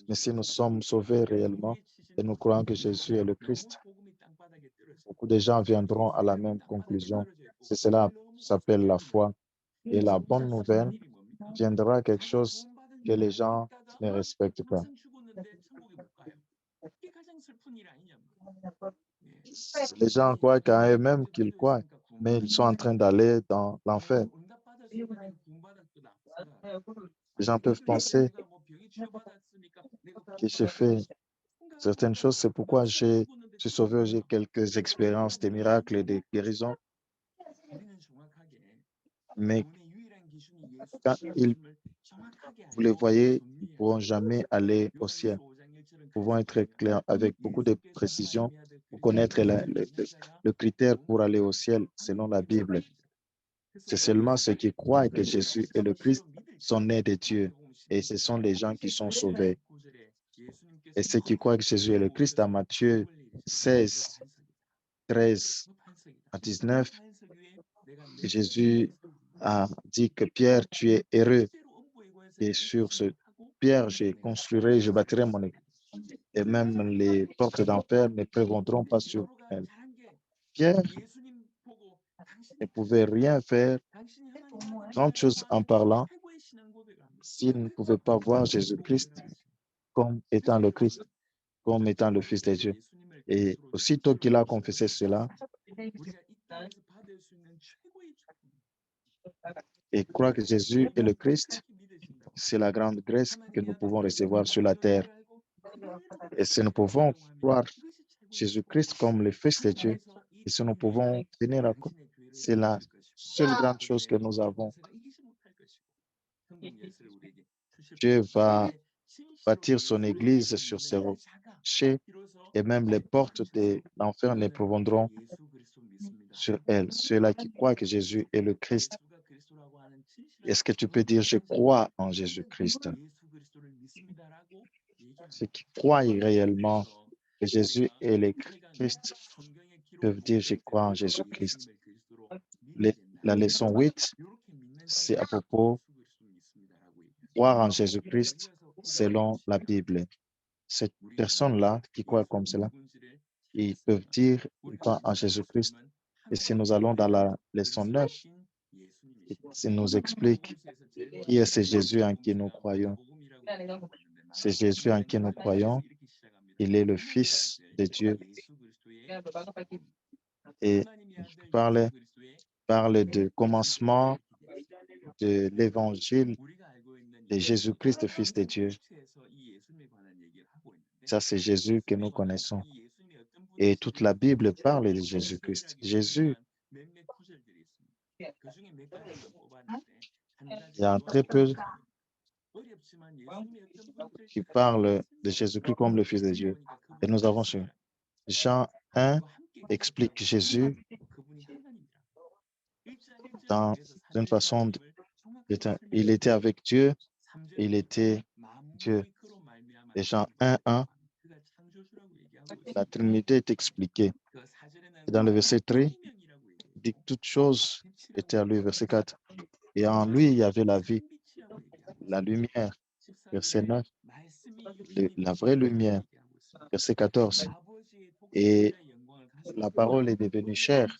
Speaker 3: Mais si nous sommes sauvés réellement et nous croyons que Jésus est le Christ, beaucoup de gens viendront à la même conclusion. C'est cela s'appelle la foi. Et la bonne nouvelle viendra quelque chose que les gens ne respectent pas. Les gens croient qu'à eux-mêmes qu'ils croient, mais ils sont en train d'aller dans l'enfer. Les gens peuvent penser que j'ai fait certaines choses, c'est pourquoi je suis sauvé, j'ai quelques expériences de miracles et de guérisons. Mais quand vous les voyez, ils ne pourront jamais aller au ciel. Nous pouvons être clairs avec beaucoup de précision pour connaître le critère pour aller au ciel selon la Bible. C'est seulement ceux qui croient que Jésus est le Christ sont nés de Dieu. Et ce sont les gens qui sont sauvés. Et ceux qui croient que Jésus est le Christ, à Matthieu 16, 13 à 19, Jésus a dit que Pierre, tu es heureux. Et sur ce pierre, je bâtirai mon église. Et même les portes d'enfer ne prévaudront pas sur elle. Pierre ne pouvait rien faire, grande chose en parlant, s'il ne pouvait pas voir Jésus-Christ comme étant le Christ, comme étant le Fils de Dieu. Et aussitôt qu'il a confessé cela et croit que Jésus est le Christ, c'est la grande grâce que nous pouvons recevoir sur la terre. Et si nous pouvons croire Jésus-Christ comme le Fils de Dieu, et si nous pouvons tenir à compte, c'est la seule grande chose que nous avons. Dieu va bâtir son église sur ses rochers et même les portes de l'enfer ne prévaudront sur elle. Ceux-là qui croient que Jésus est le Christ. Est-ce que tu peux dire je crois en Jésus-Christ? Ceux qui croient réellement que Jésus est le Christ peuvent dire je crois en Jésus-Christ. La leçon 8, c'est à propos croire en Jésus-Christ selon la Bible. Cette personne-là qui croit comme cela, ils peuvent dire ils croient en Jésus-Christ. Et si nous allons dans la leçon 9, il nous explique qui est ce Jésus en qui nous croyons. C'est Jésus en qui nous croyons. Il est le Fils de Dieu. Et il parle du commencement de l'évangile de Jésus-Christ, Fils de Dieu. Ça, c'est Jésus que nous connaissons. Et toute la Bible parle de Jésus-Christ. Jésus, il y a très peu qui parlent de Jésus-Christ comme le Fils de Dieu. Et nous avons su. Jean 1 explique Jésus dans une façon, il était avec Dieu, il était Dieu. Et Jean 1, la Trinité est expliquée. Et dans le verset 3, il dit que toutes choses étaient à lui, verset 4. Et en lui, il y avait la vie, la lumière, verset 9, la vraie lumière, verset 14. Et la parole est devenue chair.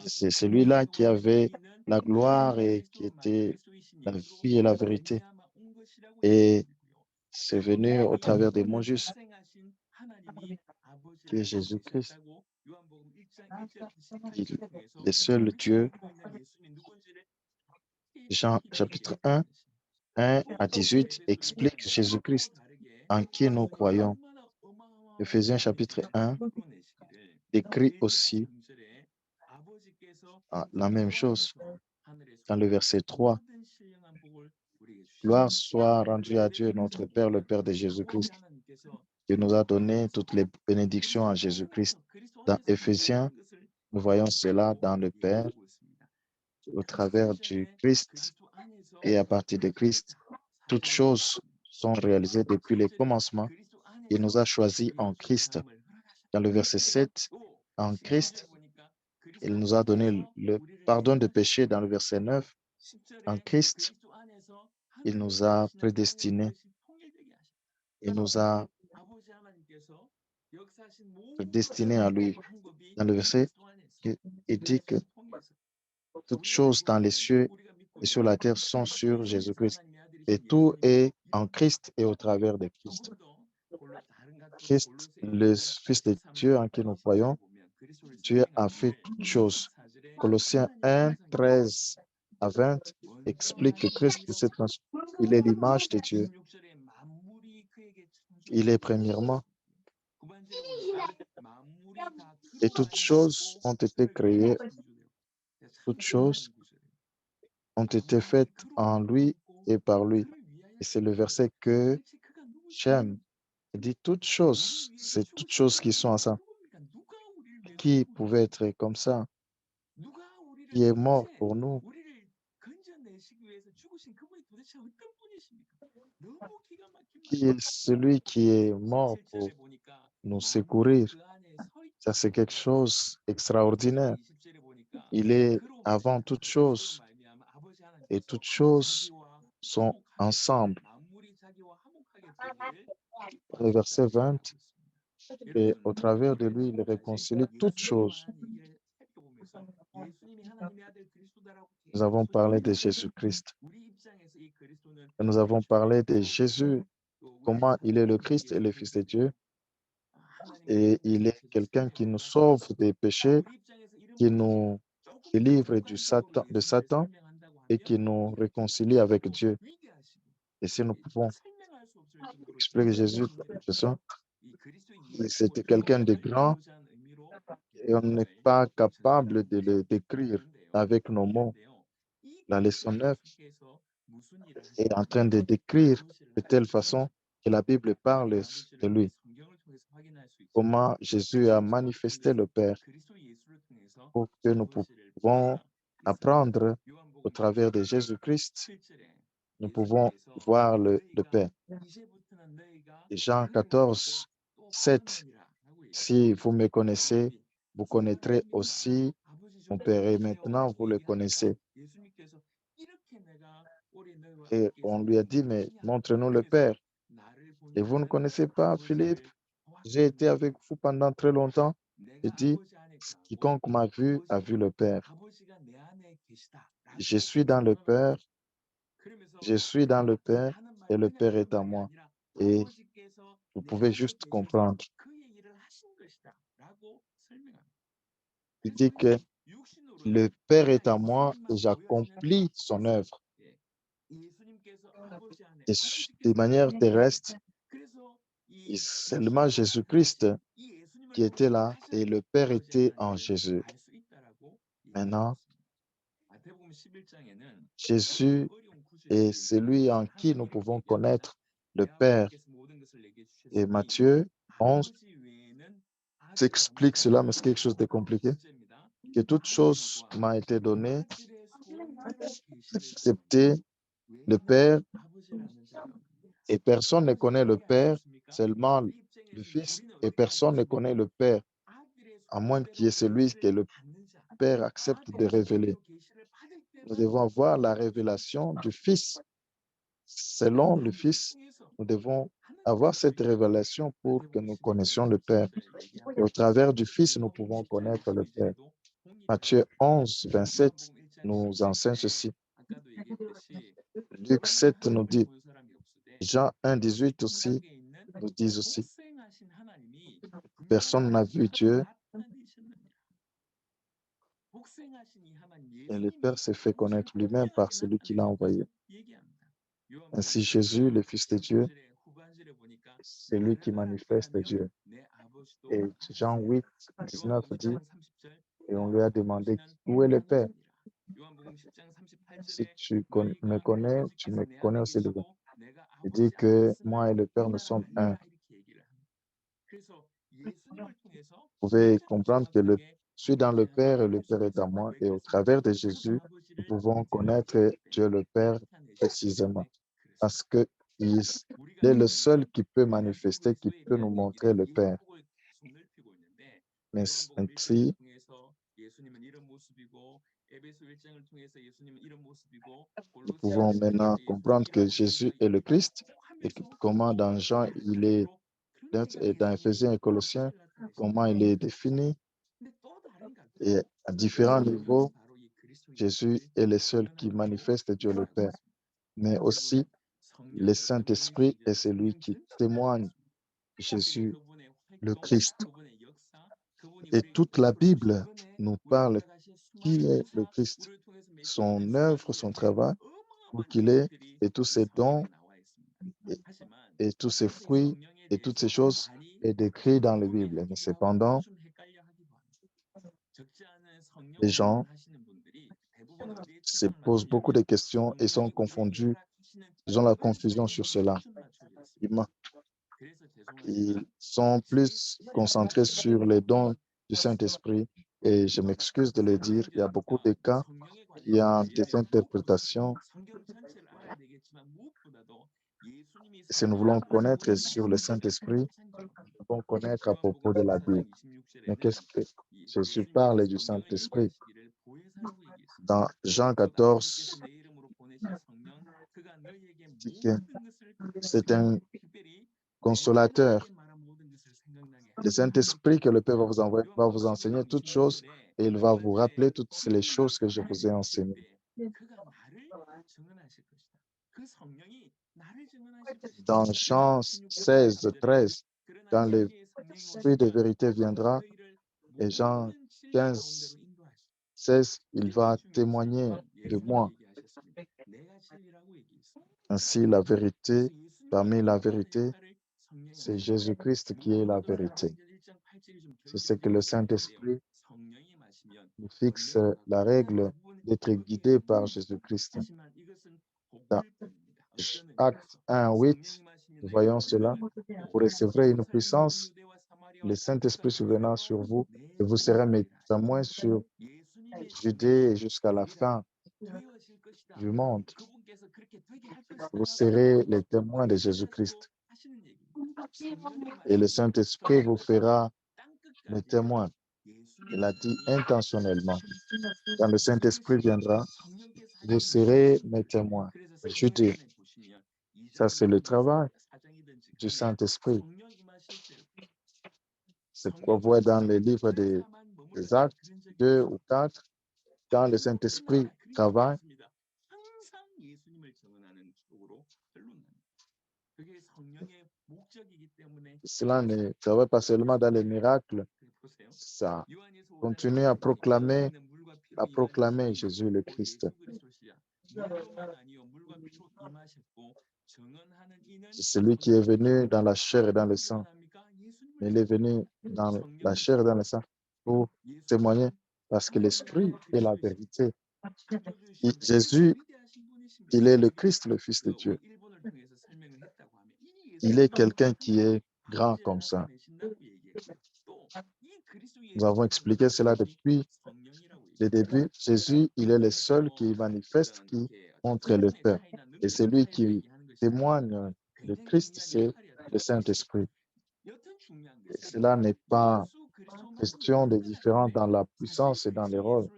Speaker 3: C'est celui-là qui avait la gloire et qui était la vie et la vérité. Et c'est venu au travers des mots justes, qui est Jésus-Christ. Le seul Dieu. Jean chapitre 1, 1 à 18 explique Jésus-Christ en qui nous croyons. Éphésiens chapitre 1 décrit aussi la même chose dans le verset 3. Gloire soit rendue à Dieu, notre Père, le Père de Jésus-Christ, qui nous a donné toutes les bénédictions en Jésus-Christ. Dans Éphésiens, nous voyons cela dans le Père, au travers du Christ et à partir de Christ. Toutes choses sont réalisées depuis le commencement. Il nous a choisis en Christ. Dans le verset 7, en Christ, il nous a donné le pardon de péché. Dans le verset 9, en Christ, il nous a prédestinés. Il nous a prédestinés à lui. Dans le verset, il dit que toutes choses dans les cieux et sur la terre sont sur Jésus-Christ. Et tout est en Christ et au travers de Christ. Christ, le Fils de Dieu en qui nous croyons, Dieu a fait toutes choses. Colossiens 1, 13 à 20 explique que Christ, il est l'image de Dieu. Il est premièrement. Et toutes choses ont été créées. Toutes choses ont été faites en lui et par lui. Et c'est le verset que j'aime. Il dit toutes choses, c'est toutes choses qui sont ensemble. Qui pouvait être comme ça? Qui est mort pour nous? Qui est celui qui est mort pour nous secourir? Ça, c'est quelque chose d'extraordinaire. Il est avant toute chose. et toutes choses sont ensemble. Le verset 20, et au travers de lui, il réconcilie toutes choses. Nous avons parlé de Jésus-Christ. Nous avons parlé de Jésus, comment il est le Christ et le Fils de Dieu. Et il est quelqu'un qui nous sauve des péchés, qui nous délivre de Satan et qui nous réconcilie avec Dieu. Et si nous pouvons expliquer Jésus, c'était quelqu'un de grand et on n'est pas capable de le décrire avec nos mots. La leçon 9 est en train de décrire de telle façon que la Bible parle de lui. Comment Jésus a manifesté le Père pour que nous pouvons apprendre au travers de Jésus-Christ, nous pouvons voir le Père. Et Jean 14, 7, si vous me connaissez, vous connaîtrez aussi mon Père. Et maintenant, vous le connaissez. Et on lui a dit, mais montre-nous le Père. Et vous ne connaissez pas Philippe? J'ai été avec vous pendant très longtemps. Il dit, quiconque m'a vu a vu le Père. Je suis dans le Père, je suis dans le Père et le Père est à moi. Et vous pouvez juste comprendre. Il dit que le Père est à moi et j'accomplis son œuvre. Et de manière terrestre, seulement Jésus-Christ qui était là et le Père était en Jésus. Maintenant, Jésus est celui en qui nous pouvons connaître le Père. Et Matthieu 11 s'explique cela, mais c'est quelque chose de compliqué. Que toute chose m'a été donnée, excepté le Père, et personne ne connaît le Père, seulement le Fils, et personne ne connaît le Père, à moins qu'il y ait celui que le Père accepte de révéler. Nous devons avoir la révélation du Fils. Selon le Fils, nous devons avoir cette révélation pour que nous connaissions le Père. Et au travers du Fils, nous pouvons connaître le Père. Matthieu 11, 27 nous enseigne ceci. Luc 7 nous dit, Jean 1, 18 aussi nous dit aussi, personne n'a vu Dieu et le Père s'est fait connaître lui-même par celui qui l'a envoyé. Ainsi, Jésus, le Fils de Dieu, c'est lui qui manifeste Dieu. Et Jean 8, 19 dit, et on lui a demandé, où est le Père? Si tu me connais, tu me connais aussi le Père. Il dit que moi et le Père, nous sommes un. Vous pouvez comprendre que je suis dans le Père et le Père est à moi. Et au travers de Jésus, nous pouvons connaître Dieu le Père précisément. Parce qu'il est le seul qui peut manifester, qui peut nous montrer le Père. Mais ainsi, nous pouvons maintenant comprendre que Jésus est le Christ et comment dans Jean, il est, et dans Éphésiens et Colossiens, comment il est défini. Et à différents niveaux, Jésus est le seul qui manifeste Dieu le Père. Mais aussi, le Saint-Esprit est celui qui témoigne Jésus le Christ. Et toute la Bible nous parle qui est le Christ, son œuvre, son travail, où qu'il est, et tous ses dons, et tous ses fruits, et toutes ces choses est décrit dans la Bible. Mais cependant, les gens se posent beaucoup de questions et sont confondus. Ils ont la confusion sur cela. Ils sont plus concentrés sur les dons du Saint-Esprit. Et je m'excuse de le dire, il y a beaucoup de cas qui ont des interprétations. Si nous voulons connaître sur le Saint-Esprit, nous devons connaître à propos de la Bible. Mais qu'est-ce que Jésus parle du Saint-Esprit? Dans Jean 14, C'est un consolateur. Le Saint-Esprit que le Père va vous envoyer va vous enseigner toutes choses et il va vous rappeler toutes les choses que je vous ai enseignées. Dans Jean 16, 13, quand l'Esprit de vérité viendra, et Jean 15, 16, il va témoigner de moi. Ainsi, la vérité, parmi la vérité, c'est Jésus-Christ qui est la vérité. C'est ce que le Saint-Esprit nous fixe la règle d'être guidé par Jésus-Christ. Dans Acte 1, 8, nous voyons cela. Vous recevrez une puissance, le Saint-Esprit survenant sur vous, et vous serez mes témoins sur Judée et jusqu'à la fin du monde. Vous serez les témoins de Jésus-Christ. Et le Saint-Esprit vous fera les témoins. Il a dit intentionnellement. Quand le Saint-Esprit viendra, vous serez mes témoins. Judée. Ça, c'est le travail du Saint-Esprit. C'est pourquoi vous voyez dans les livres des Actes 2 ou 4, quand le Saint-Esprit travaille, cela ne travaille pas seulement dans les miracles, ça continue à proclamer Jésus le Christ. C'est celui qui est venu dans la chair et dans le sang. Il est venu dans la chair et dans le sang pour témoigner parce que l'Esprit est la vérité. Jésus, il est le Christ, le Fils de Dieu. Il est quelqu'un qui est grand comme ça. Nous avons expliqué cela depuis le début. Jésus, il est le seul qui manifeste, qui montre le Père. Et celui qui témoigne de Christ, c'est le Saint-Esprit. Et cela n'est pas question de différence dans la puissance et dans les rôles.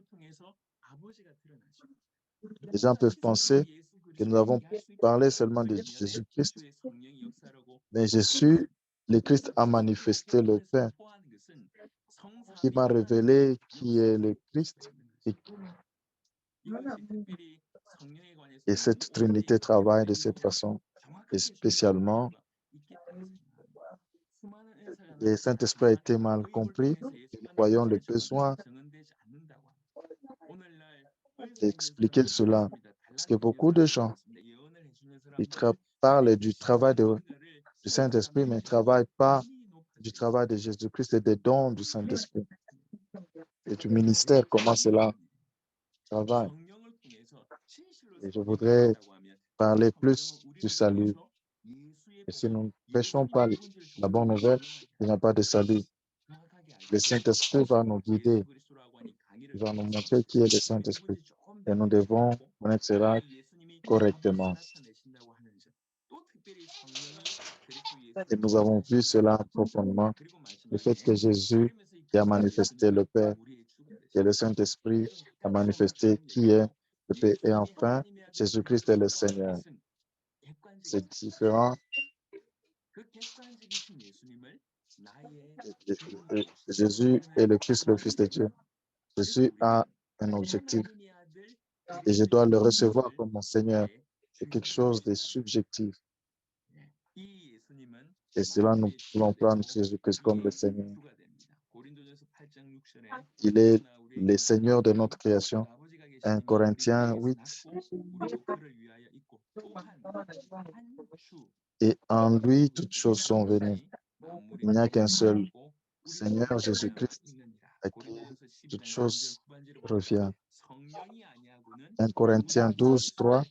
Speaker 3: Les gens peuvent penser que nous avons parlé seulement de Jésus-Christ, mais Jésus, le Christ, a manifesté le Père, qui m'a révélé qui est le Christ. Et cette Trinité travaille de cette façon, et spécialement, le Saint-Esprit a été mal compris. Nous voyons le besoin d'expliquer cela. Parce que beaucoup de gens, ils parlent du travail du Saint-Esprit, mais ne travaillent pas du travail de Jésus-Christ et des dons du Saint-Esprit. Et du ministère, comment cela travaille. Et je voudrais parler plus du salut. Et si nous ne prêchons pas la bonne nouvelle, il n'y a pas de salut. Le Saint-Esprit va nous guider. Il va nous montrer qui est le Saint-Esprit. Et nous devons connaître cela correctement. Et nous avons vu cela profondément. Le fait que Jésus a manifesté le Père et le Saint-Esprit a manifesté qui est le Père. Et enfin, Jésus-Christ est le Seigneur. C'est différent. Jésus est le Christ, le Fils de Dieu. Jésus a un objectif et je dois le recevoir comme mon Seigneur. C'est quelque chose de subjectif. Et cela, nous pouvons prendre Jésus-Christ comme le Seigneur. Il est le Seigneur de notre création. 1 Corinthiens 8. Et en lui, toutes choses sont venues. Il n'y a qu'un seul Seigneur, Jésus-Christ, à qui toutes choses reviennent. 1 Corinthiens 12, 3.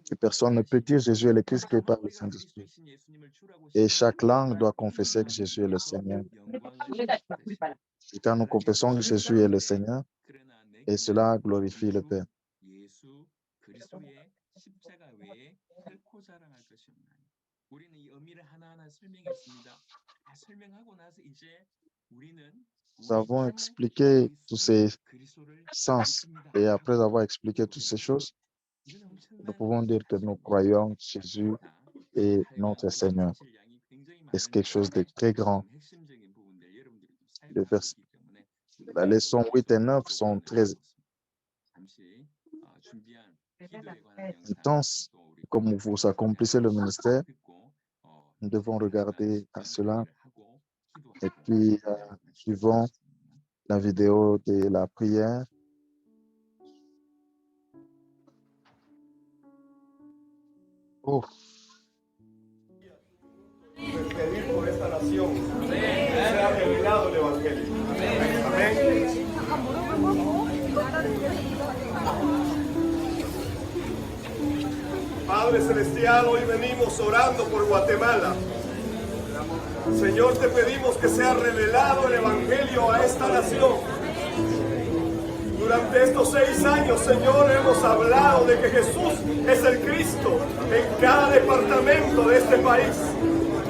Speaker 3: Que personne ne peut dire Jésus est le Christ que par le Saint-Esprit. Et chaque langue doit confesser que Jésus est le Seigneur. Et quand nous confessons que Jésus est le Seigneur, et cela glorifie le Père. Nous avons expliqué tous ces sens et après avoir expliqué toutes ces choses, nous pouvons dire que nous croyons que Jésus est notre Seigneur. Et c'est quelque chose de très grand. La leçon 8 et 9 sont très intenses. Comme vous accomplissez le ministère, nous devons regarder à cela. Et puis, suivons la vidéo de la prière. Oh.
Speaker 5: Pedir por esta nación sea revelado el Evangelio. Amén. Padre Celestial, hoy venimos orando por Guatemala. Señor, te pedimos que sea revelado el Evangelio a esta nación. Durante estos 6 años, Señor, hemos hablado de que Jesús es el Cristo en cada departamento de este país.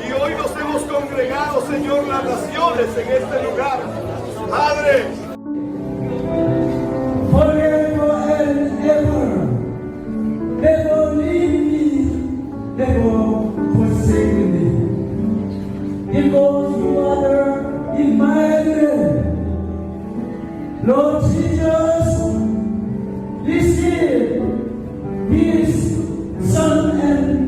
Speaker 5: Y hoy nos hemos congregado, Señor, las naciones en este lugar. Padre,
Speaker 6: forever and ever, never leave me, never forsake me. Because you are Emmanuel, Lord Jesus, receive His Son and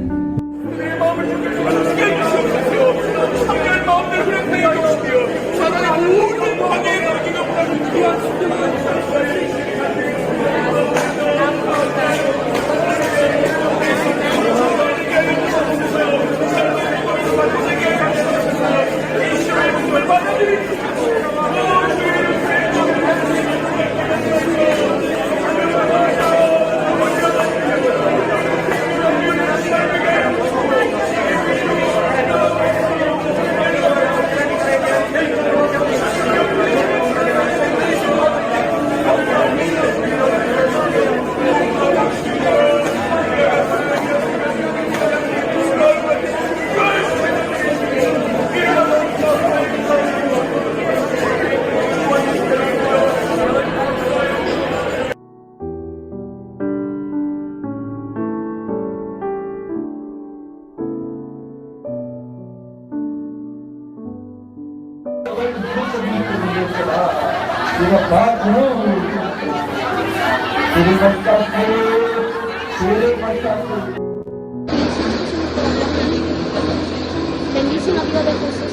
Speaker 7: bendísima vida de Jesús,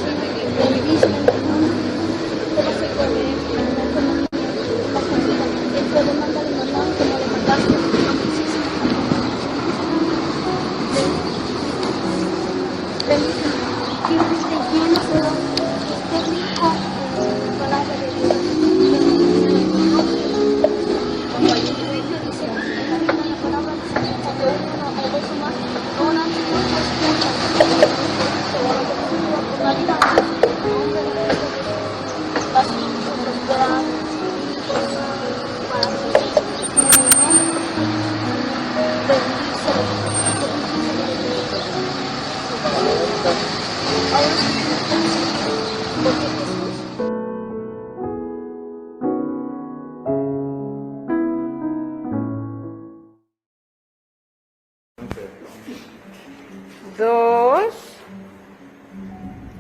Speaker 7: bendísima pero se puede Él puede mandar el mandado como le mandaste bendísima quiero que esté lleno solo esté rico en palabra de Dios como el Evangelio dice en la palabra dice cuando uno o dos más oran
Speaker 8: Dos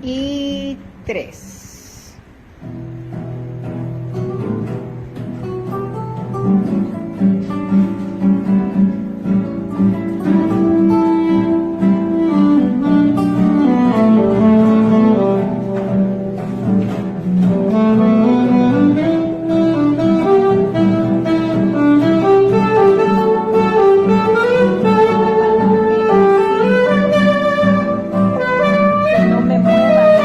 Speaker 8: y tres.
Speaker 7: no me muevas.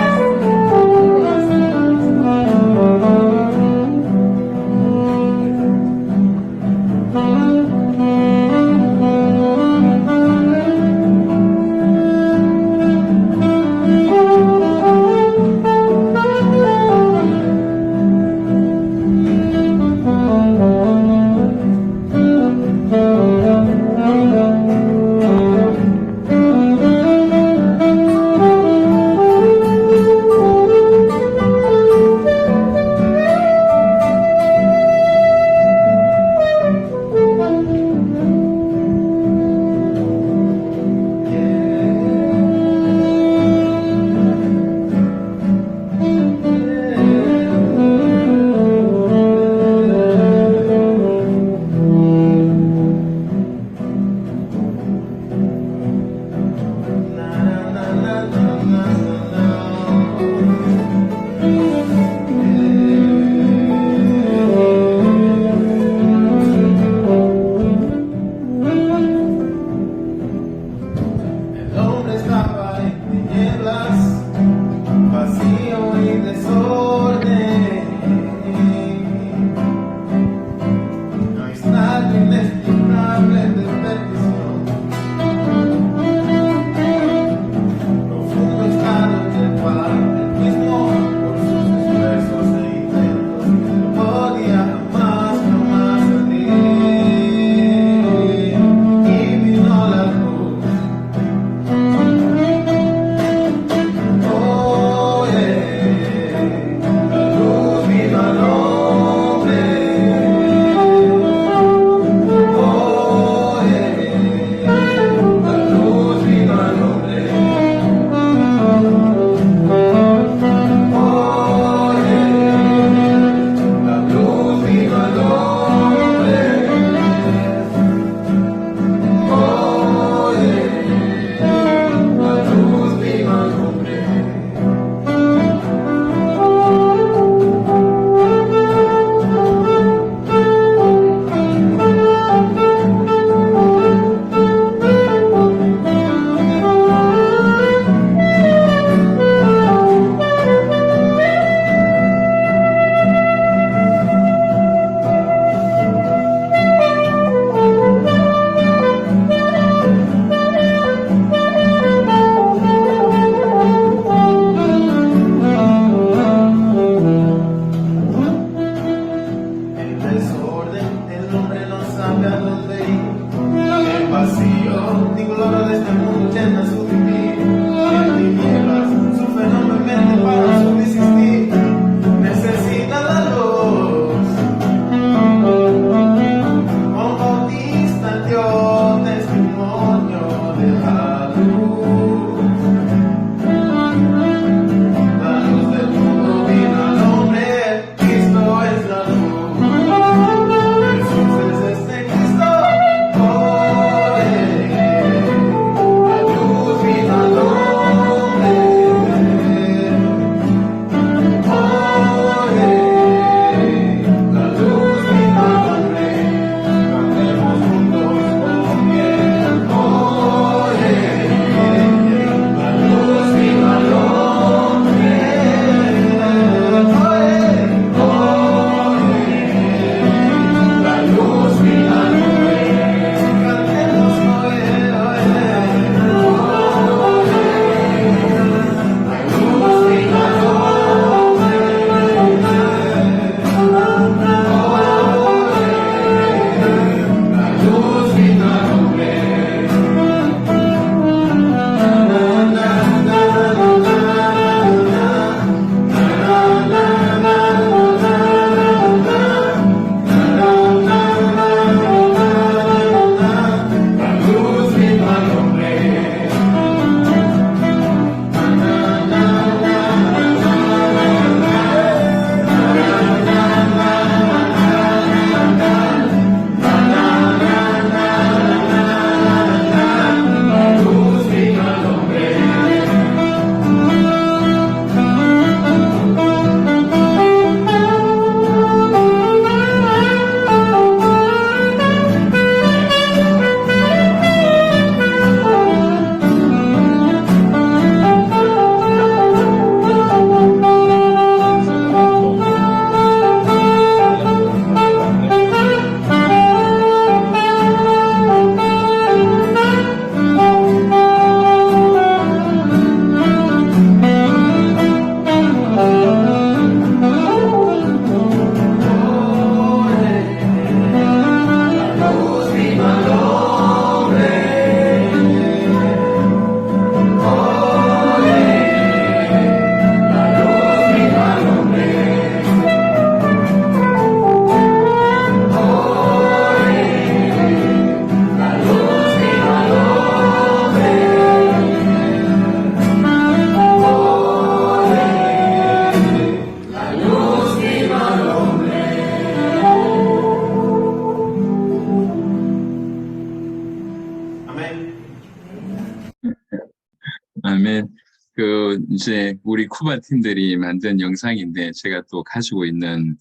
Speaker 1: 이제 우리 쿠바 팀들이 만든 영상인데 제가 또 가지고 있는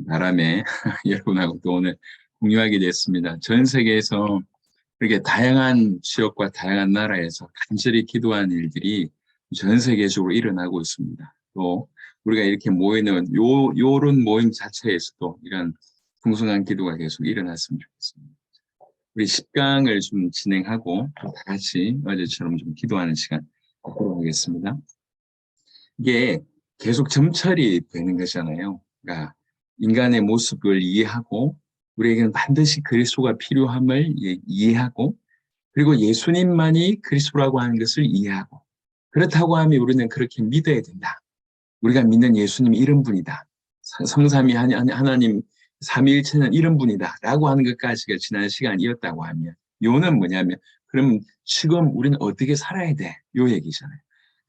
Speaker 1: 바람에 여러분하고 또 오늘 공유하게 됐습니다. 전 세계에서 이렇게 다양한 지역과 다양한 나라에서 간절히 기도하는 일들이 전 세계적으로 일어나고 있습니다. 또 우리가 이렇게 모이는 요런 모임 자체에서도 이런 풍성한 기도가 계속 일어났으면 좋겠습니다. 우리 10강을 좀 진행하고 다 같이 어제처럼 좀 기도하는 시간 갖도록 하겠습니다. 이게 계속 점철이 되는 거잖아요. 그러니까 인간의 모습을 이해하고 우리에게는 반드시 그리스도가 필요함을 이해하고 그리고 예수님만이 그리스도라고 하는 것을 이해하고 그렇다고 하면 우리는 그렇게 믿어야 된다. 우리가 믿는 예수님이 이런 분이다. 성삼위 하나님 삼위일체는 이런 분이다. 라고 하는 것까지가 지난 시간이었다고 하면 요는 뭐냐면 그럼 지금 우리는 어떻게 살아야 돼? 요 얘기잖아요.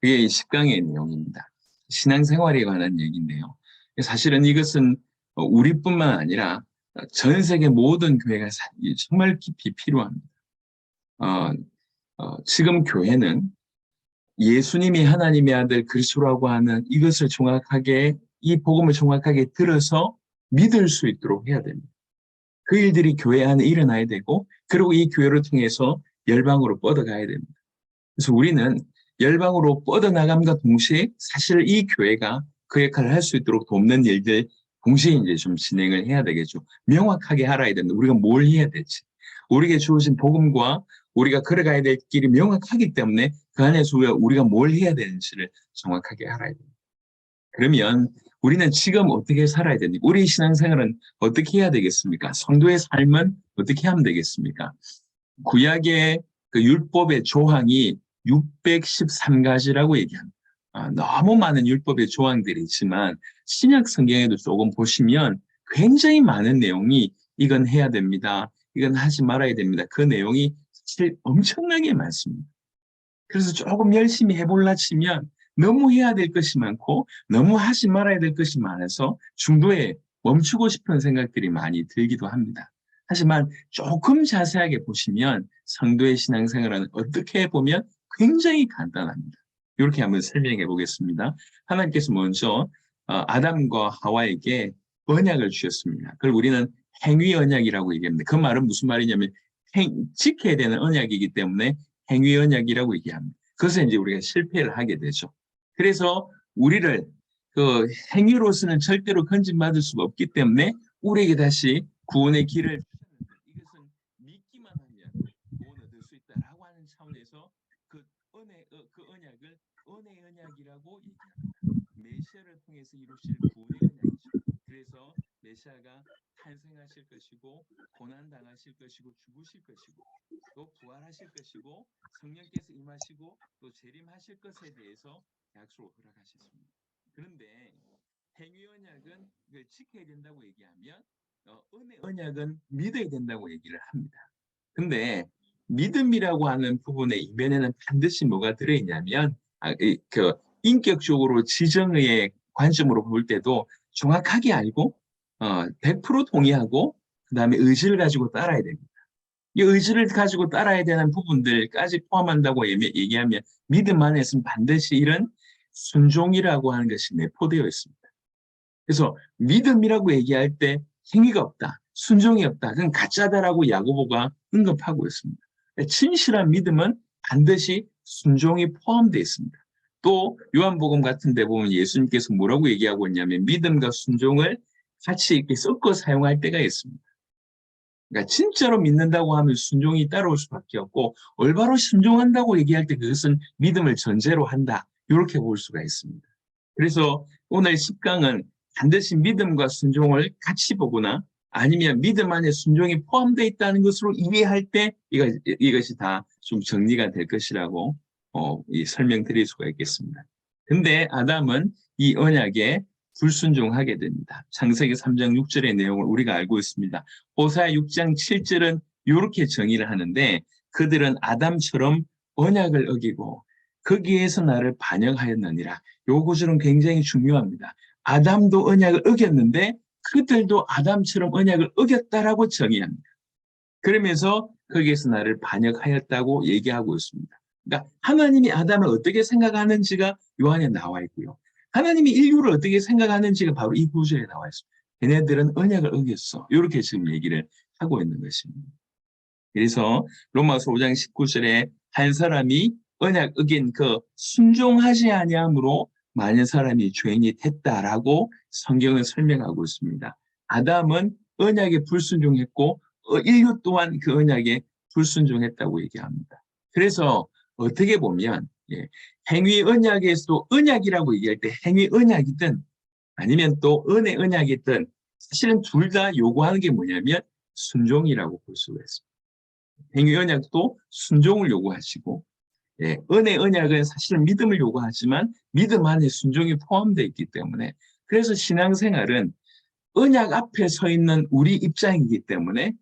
Speaker 1: 그게 이 10강의 내용입니다. 신앙생활에 관한 얘기인데요. 사실은 이것은 우리뿐만 아니라 전 세계 모든 교회가 정말 깊이 필요합니다. 지금 교회는 예수님이 하나님의 아들 그리스도라고 하는 이것을 정확하게 이 복음을 정확하게 들어서 믿을 수 있도록 해야 됩니다. 그 일들이 교회 안에 일어나야 되고 그리고 이 교회를 통해서 열방으로 뻗어가야 됩니다. 그래서 우리는 열방으로 뻗어나감과 동시에 사실 이 교회가 그 역할을 할 수 있도록 돕는 일들 동시에 이제 좀 진행을 해야 되겠죠. 명확하게 알아야 됩니다. 우리가 뭘 해야 될지. 우리에게 주어진 복음과 우리가 걸어가야 될 길이 명확하기 때문에 그 안에서 우리가 뭘 해야 되는지를 정확하게 알아야 됩니다. 그러면 우리는 지금 어떻게 살아야 됩니까? 우리 신앙생활은 어떻게 해야 되겠습니까? 성도의 삶은 어떻게 하면 되겠습니까? 구약의 그 율법의 조항이 613가지라고 얘기합니다. 너무 많은 율법의 조항들이 있지만 신약 성경에도 조금 보시면 굉장히 많은 내용이 이건 해야 됩니다. 이건 하지 말아야 됩니다. 그 내용이 사실 엄청나게 많습니다. 그래서 조금 열심히 해볼라 치면 너무 해야 될 것이 많고 너무 하지 말아야 될 것이 많아서 중도에 멈추고 싶은 생각들이 많이 들기도 합니다. 하지만 조금 자세하게 보시면 성도의 신앙생활은 어떻게 보면 굉장히 간단합니다. 이렇게 한번 설명해 보겠습니다. 하나님께서 먼저 아담과 하와에게 언약을 주셨습니다. 그걸 우리는 행위 언약이라고 얘기합니다. 그 말은 무슨 말이냐면 지켜야 되는 언약이기 때문에 행위 언약이라고 얘기합니다. 그것에 이제 우리가 실패를 하게 되죠. 그래서 우리를 그 행위로서는 절대로 건진받을 수가 없기 때문에 우리에게 다시 구원의 길을 주셨는데 이것은 믿기만 하면 구원 얻을 수 있다라고 하는 차원에서 그 언약을 은혜 언약이라고 얘기합니다. 메시아를 통해서 이루실 구원의 언약이죠. 그래서 메시아가 탄생하실 것이고 고난당하실 것이고 죽으실 것이고 또 부활하실 것이고 성령께서 임하시고 또 재림하실 것에 대해서 약속을 허락하셨습니다. 그런데 행위 언약은 이걸 지켜야 된다고 얘기하면 은혜 언약은 믿어야 된다고 얘기를 합니다. 근데 믿음이라고 하는 부분의 이면에는 반드시 뭐가 들어있냐면 인격적으로 지정의 관점으로 볼 때도 정확하게 알고 100% 동의하고 그 다음에 의지를 가지고 따라야 됩니다. 이 의지를 가지고 따라야 되는 부분들까지 포함한다고 얘기하면 믿음 안에서는 반드시 이런 순종이라고 하는 것이 내포되어 있습니다. 그래서 믿음이라고 얘기할 때 행위가 없다, 순종이 없다, 그건 가짜다라고 야고보가 언급하고 있습니다. 진실한 믿음은 반드시 순종이 포함되어 있습니다. 또 요한복음 같은 데 보면 예수님께서 뭐라고 얘기하고 있냐면 믿음과 순종을 같이 이렇게 섞어 사용할 때가 있습니다. 그러니까 진짜로 믿는다고 하면 순종이 따라올 수밖에 없고 올바로 순종한다고 얘기할 때 그것은 믿음을 전제로 한다. 이렇게 볼 수가 있습니다. 그래서 오늘 10강은 반드시 믿음과 순종을 같이 보거나 아니면 믿음 안에 순종이 포함되어 있다는 것으로 이해할 때 이것이 다 좀 정리가 될 것이라고 설명드릴 수가 있겠습니다. 근데 아담은 이 언약에 불순종하게 됩니다. 창세기 3장 6절의 내용을 우리가 알고 있습니다. 호세아 6장 7절은 이렇게 정의를 하는데 그들은 아담처럼 언약을 어기고 거기에서 나를 반역하였느니라. 요 구절은 굉장히 중요합니다. 아담도 언약을 어겼는데 그들도 아담처럼 언약을 어겼다라고 정의합니다. 그러면서 거기에서 나를 반역하였다고 얘기하고 있습니다. 그러니까 하나님이 아담을 어떻게 생각하는지가 요한에 나와 있고요. 하나님이 인류를 어떻게 생각하는지가 바로 이 구절에 나와 있습니다. 걔네들은 언약을 어겼어. 이렇게 지금 얘기를 하고 있는 것입니다. 그래서 로마서 5장 19절에 한 사람이 언약 어긴 그 순종하지 아니함으로 많은 사람이 죄인이 됐다라고 성경은 설명하고 있습니다. 아담은 언약에 불순종했고 인류 또한 그 언약에 불순종했다고 얘기합니다. 그래서 어떻게 보면 행위 언약에서도 언약이라고 얘기할 때 행위 언약이든 아니면 또 은혜 언약이든 사실은 둘 다 요구하는 게 뭐냐면 순종이라고 볼 수가 있습니다. 행위 언약도 순종을 요구하시고 은혜 언약은 사실은 믿음을 요구하지만 믿음 안에 순종이 포함되어 있기 때문에 그래서 신앙생활은 언약 앞에 서 있는 우리 입장이기 때문에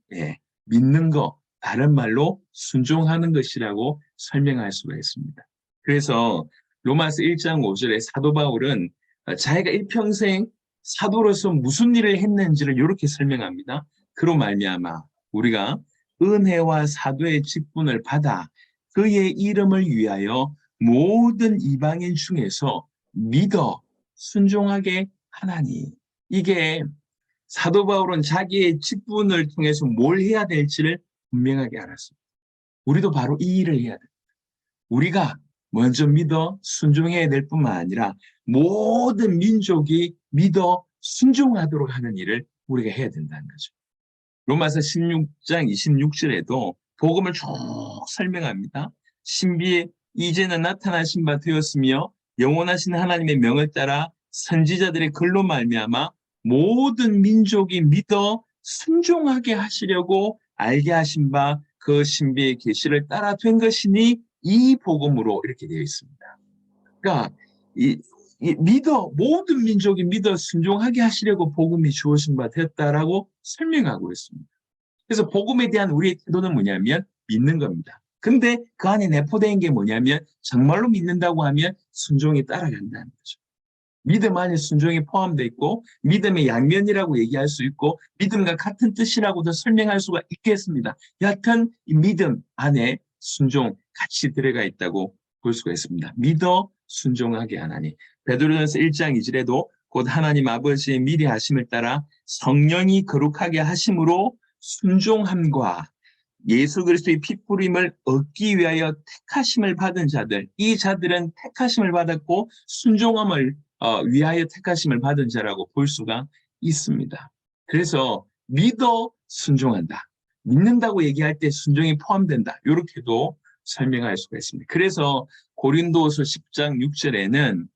Speaker 1: 믿는 거, 다른 말로 순종하는 것이라고 설명할 수가 있습니다. 그래서 로마서 1장 5절에 사도 바울은 자기가 일평생 사도로서 무슨 일을 했는지를 이렇게 설명합니다. 그로 말미암아 우리가 은혜와 사도의 직분을 받아 그의 이름을 위하여 모든 이방인 중에서 믿어 순종하게 하나니. 이게 사도 바울은 자기의 직분을 통해서 뭘 해야 될지를 분명하게 알았습니다. 우리도 바로 이 일을 해야 됩니다. 우리가 먼저 믿어 순종해야 될 뿐만 아니라 모든 민족이 믿어 순종하도록 하는 일을 우리가 해야 된다는 거죠. 로마서 16장 26절에도 복음을 쭉 설명합니다. 신비에 이제는 나타나신 바 되었으며 영원하신 하나님의 명을 따라 선지자들의 글로 말미암아 모든 민족이 믿어 순종하게 하시려고 알게 하신 바 그 신비의 계시를 따라 된 것이니 이 복음으로 이렇게 되어 있습니다. 그러니까 모든 민족이 믿어 순종하게 하시려고 복음이 주어진 바 되었다라고 설명하고 있습니다. 그래서 복음에 대한 우리의 태도는 뭐냐면 믿는 겁니다. 근데 그 안에 내포된 게 뭐냐면 정말로 믿는다고 하면 순종이 따라간다는 거죠. 믿음 안에 순종이 포함되어 있고 믿음의 양면이라고 얘기할 수 있고 믿음과 같은 뜻이라고도 설명할 수가 있겠습니다. 여하튼 이 믿음 안에 순종 같이 들어가 있다고 볼 수가 있습니다. 믿어 순종하게 하나니. 베드로전서 1장 2절에도 곧 하나님 아버지의 미리 하심을 따라 성령이 거룩하게 하심으로 순종함과 예수 그리스도의 핏부림을 얻기 위하여 택하심을 받은 자들, 이 자들은 택하심을 받았고 순종함을 위하여 택하심을 받은 자라고 볼 수가 있습니다. 그래서 믿어 순종한다. 믿는다고 얘기할 때 순종이 포함된다. 이렇게도 설명할 수가 있습니다. 그래서 고린도서 10장 6절에는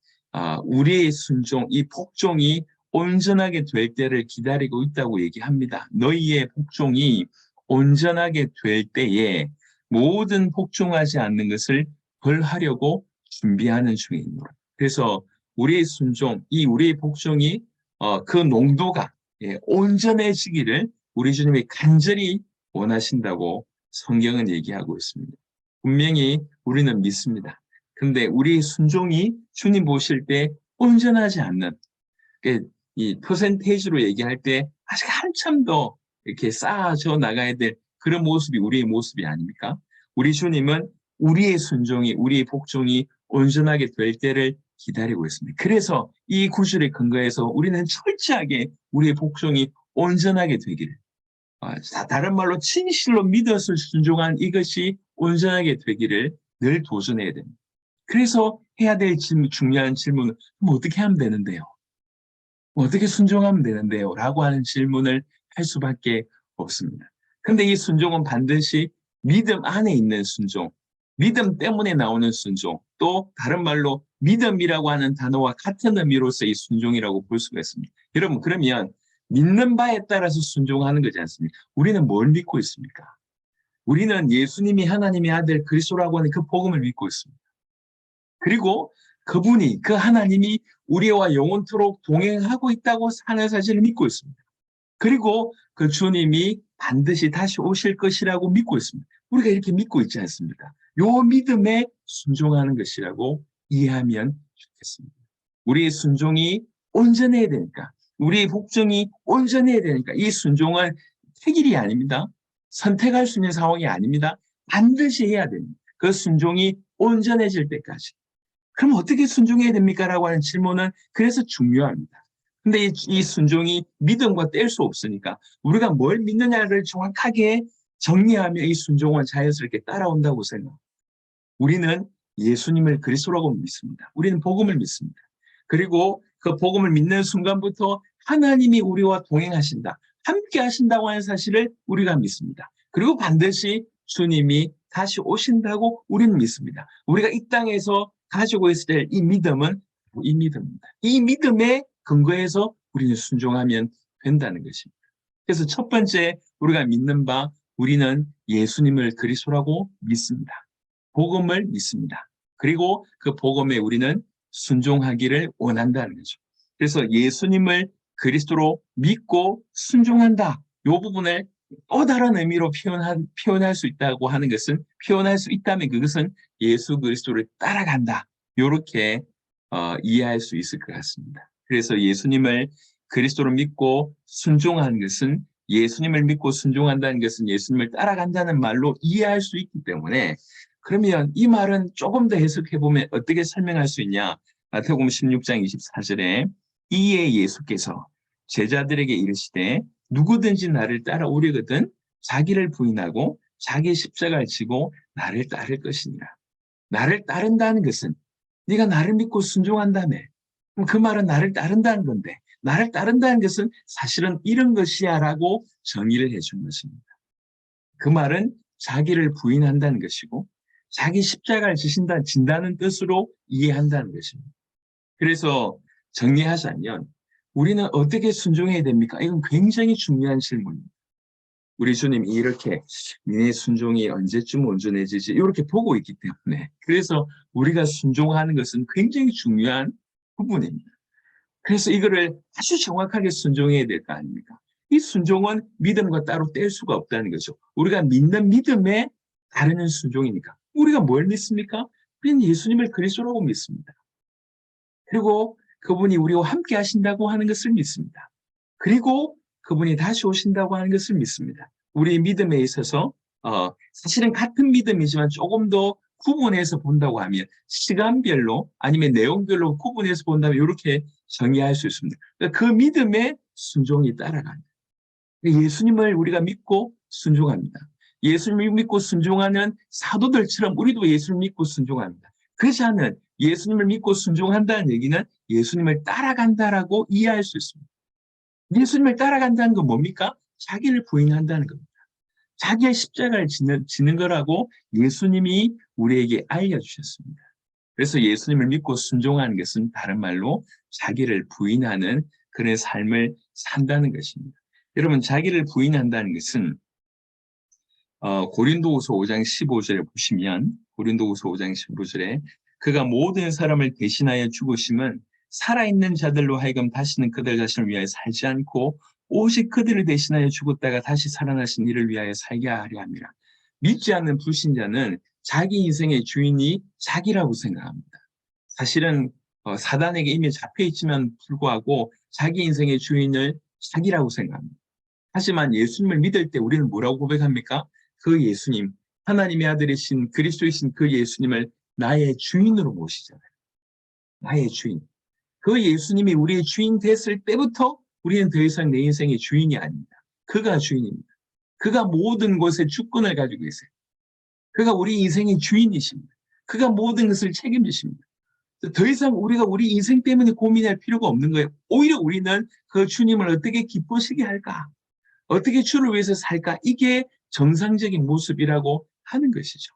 Speaker 1: 우리의 순종, 이 복종이 온전하게 될 때를 기다리고 있다고 얘기합니다. 너희의 복종이 온전하게 될 때에 모든 복종하지 않는 것을 벌하려고 준비하는 중이므로. 그래서 우리의 순종, 우리의 복종이 그 농도가 온전해지기를 우리 주님이 간절히 원하신다고 성경은 얘기하고 있습니다. 분명히 우리는 믿습니다. 근데 우리의 순종이 주님 보실 때 온전하지 않는, 이 퍼센테이지로 얘기할 때 아직 한참 더 이렇게 쌓아져 나가야 될 그런 모습이 우리의 모습이 아닙니까? 우리 주님은 우리의 순종이, 우리의 복종이 온전하게 될 때를 기다리고 있습니다. 그래서 이 구절에 근거해서 우리는 철저하게 우리의 복종이 온전하게 되기를, 다른 말로 진실로 믿어서 순종한 이것이 온전하게 되기를 늘 도전해야 됩니다. 그래서 해야 될 중요한 질문은 어떻게 하면 되는데요? 어떻게 순종하면 되는데요? 라고 하는 질문을 할 수밖에 없습니다. 근데 이 순종은 반드시 믿음 안에 있는 순종, 믿음 때문에 나오는 순종, 또 다른 말로 믿음이라고 하는 단어와 같은 의미로서 이 순종이라고 볼 수가 있습니다. 여러분, 그러면 믿는 바에 따라서 순종하는 거지 않습니까? 우리는 뭘 믿고 있습니까? 우리는 예수님이 하나님의 아들 그리스도라고 하는 그 복음을 믿고 있습니다. 그리고 그분이, 그 하나님이 우리와 영원토록 동행하고 있다고 하는 사실을 믿고 있습니다. 그리고 그 주님이 반드시 다시 오실 것이라고 믿고 있습니다. 우리가 이렇게 믿고 있지 않습니까? 요 믿음에 순종하는 것이라고 이해하면 좋겠습니다. 우리의 순종이 온전해야 되니까, 우리의 복종이 온전해야 되니까 이 순종은 택일이 아닙니다. 선택할 수 있는 상황이 아닙니다. 반드시 해야 됩니다. 그 순종이 온전해질 때까지. 그럼 어떻게 순종해야 됩니까? 라고 하는 질문은 그래서 중요합니다. 근데 이 순종이 믿음과 뗄 수 없으니까 우리가 뭘 믿느냐를 정확하게 정리하면 이 순종은 자연스럽게 따라온다고 생각합니다. 우리는 예수님을 그리스도라고 믿습니다. 우리는 복음을 믿습니다. 그리고 그 복음을 믿는 순간부터 하나님이 우리와 동행하신다, 함께 하신다고 하는 사실을 우리가 믿습니다. 그리고 반드시 주님이 다시 오신다고 우리는 믿습니다. 우리가 이 땅에서 가지고 있을 때 이 믿음은 이 믿음입니다. 이 믿음의 근거에서 우리는 순종하면 된다는 것입니다. 그래서 첫 번째 우리가 믿는 바, 우리는 예수님을 그리스도라고 믿습니다. 복음을 믿습니다. 그리고 그 복음에 우리는 순종하기를 원한다는 거죠. 그래서 예수님을 그리스도로 믿고 순종한다. 이 부분을 또 다른 의미로 표현할 수 있다고 하는 것은, 표현할 수 있다면 그것은 예수 그리스도를 따라간다. 이렇게 이해할 수 있을 것 같습니다. 그래서 예수님을 그리스도로 믿고 순종하는 것은, 예수님을 믿고 순종한다는 것은 예수님을 따라간다는 말로 이해할 수 있기 때문에, 그러면 이 말은 조금 더 해석해보면 어떻게 설명할 수 있냐. 마태복음 16장 24절에 이에 예수께서 제자들에게 이르시되 누구든지 나를 따라오려거든 자기를 부인하고 자기 십자가를 지고 나를 따를 것이니라. 나를 따른다는 것은 네가 나를 믿고 순종한다며. 그럼 그 말은 나를 따른다는 건데, 나를 따른다는 것은 사실은 이런 것이야 라고 정의를 해준 것입니다. 그 말은 자기를 부인한다는 것이고 자기 십자가를 진다는 뜻으로 이해한다는 것입니다. 그래서 정리하자면 우리는 어떻게 순종해야 됩니까? 이건 굉장히 중요한 질문입니다. 우리 주님이 이렇게 네 순종이 언제쯤 온전해지지 이렇게 보고 있기 때문에, 그래서 우리가 순종하는 것은 굉장히 중요한 부분입니다. 그래서 이거를 아주 정확하게 순종해야 될 거 아닙니까? 이 순종은 믿음과 따로 뗄 수가 없다는 거죠. 우리가 믿는 믿음에 따르는 순종이니까. 우리가 뭘 믿습니까? 우리는 예수님을 그리스도라고 믿습니다. 그리고 그분이 우리와 함께 하신다고 하는 것을 믿습니다. 그리고 그분이 다시 오신다고 하는 것을 믿습니다. 우리의 믿음에 있어서 사실은 같은 믿음이지만 조금 더 구분해서 본다고 하면, 시간별로 아니면 내용별로 구분해서 본다면 이렇게 정의할 수 있습니다. 그러니까 그 믿음에 순종이 따라갑니다. 예수님을 우리가 믿고 순종합니다. 예수님을 믿고 순종하는 사도들처럼 우리도 예수님을 믿고 순종합니다. 그렇지 않은 예수님을 믿고 순종한다는 얘기는 예수님을 따라간다라고 이해할 수 있습니다. 예수님을 따라간다는 건 뭡니까? 자기를 부인한다는 겁니다. 자기의 십자가를 지는 거라고 예수님이 우리에게 알려주셨습니다. 그래서 예수님을 믿고 순종하는 것은 다른 말로 자기를 부인하는 그런 삶을 산다는 것입니다. 여러분, 자기를 부인한다는 것은 고린도후서 5장 15절에 보시면, 고린도후서 5장 15절에 그가 모든 사람을 대신하여 죽으심은 살아있는 자들로 하여금 다시는 그들 자신을 위하여 살지 않고 오직 그들을 대신하여 죽었다가 다시 살아나신 이를 위하여 살게 하려 함이라. 믿지 않는 불신자는 자기 인생의 주인이 자기라고 생각합니다. 사실은 사단에게 이미 잡혀있지만 불구하고 자기 인생의 주인을 자기라고 생각합니다. 하지만 예수님을 믿을 때 우리는 뭐라고 고백합니까? 그 예수님, 하나님의 아들이신 그리스도이신 그 예수님을 나의 주인으로 모시잖아요. 나의 주인. 그 예수님이 우리의 주인 됐을 때부터 우리는 더 이상 내 인생의 주인이 아닙니다. 그가 주인입니다. 그가 모든 것에 주권을 가지고 계세요. 그가 우리 인생의 주인이십니다. 그가 모든 것을 책임지십니다. 더 이상 우리가 우리 인생 때문에 고민할 필요가 없는 거예요. 오히려 우리는 그 주님을 어떻게 기쁘시게 할까? 어떻게 주를 위해서 살까? 이게 정상적인 모습이라고 하는 것이죠.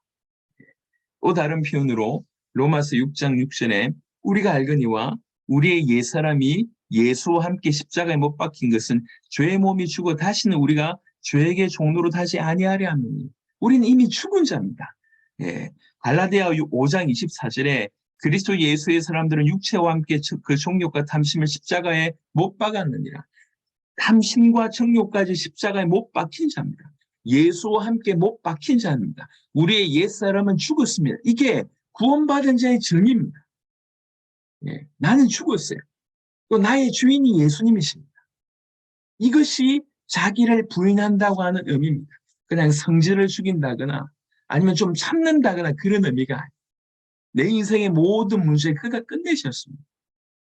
Speaker 1: 또 다른 표현으로 로마서 6장 6절에 우리가 알거니와 우리의 옛사람이 예수와 함께 십자가에 못 박힌 것은 죄의 몸이 죽어 다시는 우리가 죄에게 종로로 다시 아니하려 함이니. 우리는 이미 죽은 자입니다. 갈라디아 5장 24절에 그리스도 예수의 사람들은 육체와 함께 그 정욕과 탐심을 십자가에 못 박았느니라. 탐심과 정욕까지 십자가에 못 박힌 자입니다. 예수와 함께 못 박힌 자입니다. 우리의 옛사람은 죽었습니다. 이게 구원받은 자의 정의입니다. 나는 죽었어요. 또 나의 주인이 예수님이십니다. 이것이 자기를 부인한다고 하는 의미입니다. 그냥 성질을 죽인다거나 아니면 좀 참는다거나 그런 의미가 아니에요. 내 인생의 모든 문제 그가 끝내셨습니다.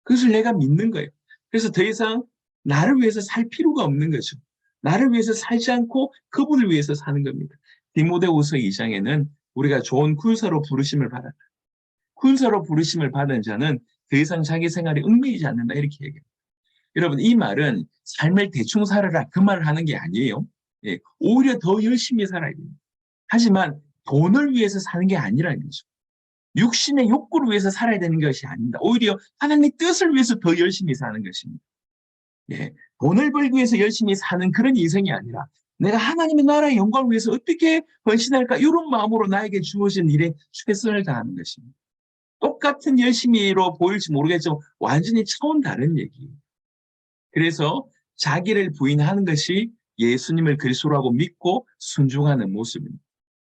Speaker 1: 그것을 내가 믿는 거예요. 그래서 더 이상 나를 위해서 살 필요가 없는 거죠. 나를 위해서 살지 않고 그분을 위해서 사는 겁니다. 디모데후서 2장에는 우리가 좋은 군사로 부르심을 받았다. 군사로 부르심을 받은 자는 더 이상 자기 생활에 얽매이지 않는다 이렇게 얘기해요. 여러분 이 말은 삶을 대충 살아라 그 말을 하는 게 아니에요. 예, 오히려 더 열심히 살아야 됩니다. 하지만 돈을 위해서 사는 게 아니라는 거죠. 육신의 욕구를 위해서 살아야 되는 것이 아닙니다. 오히려 하나님의 뜻을 위해서 더 열심히 사는 것입니다. 예, 돈을 벌기 위해서 열심히 사는 그런 인생이 아니라 내가 하나님의 나라의 영광을 위해서 어떻게 헌신할까 이런 마음으로 나에게 주어진 일에 최선을 다하는 것입니다. 똑같은 열심히로 보일지 모르겠지만 완전히 차원 다른 얘기예요. 그래서 자기를 부인하는 것이 예수님을 그리스도라고 믿고 순종하는 모습입니다.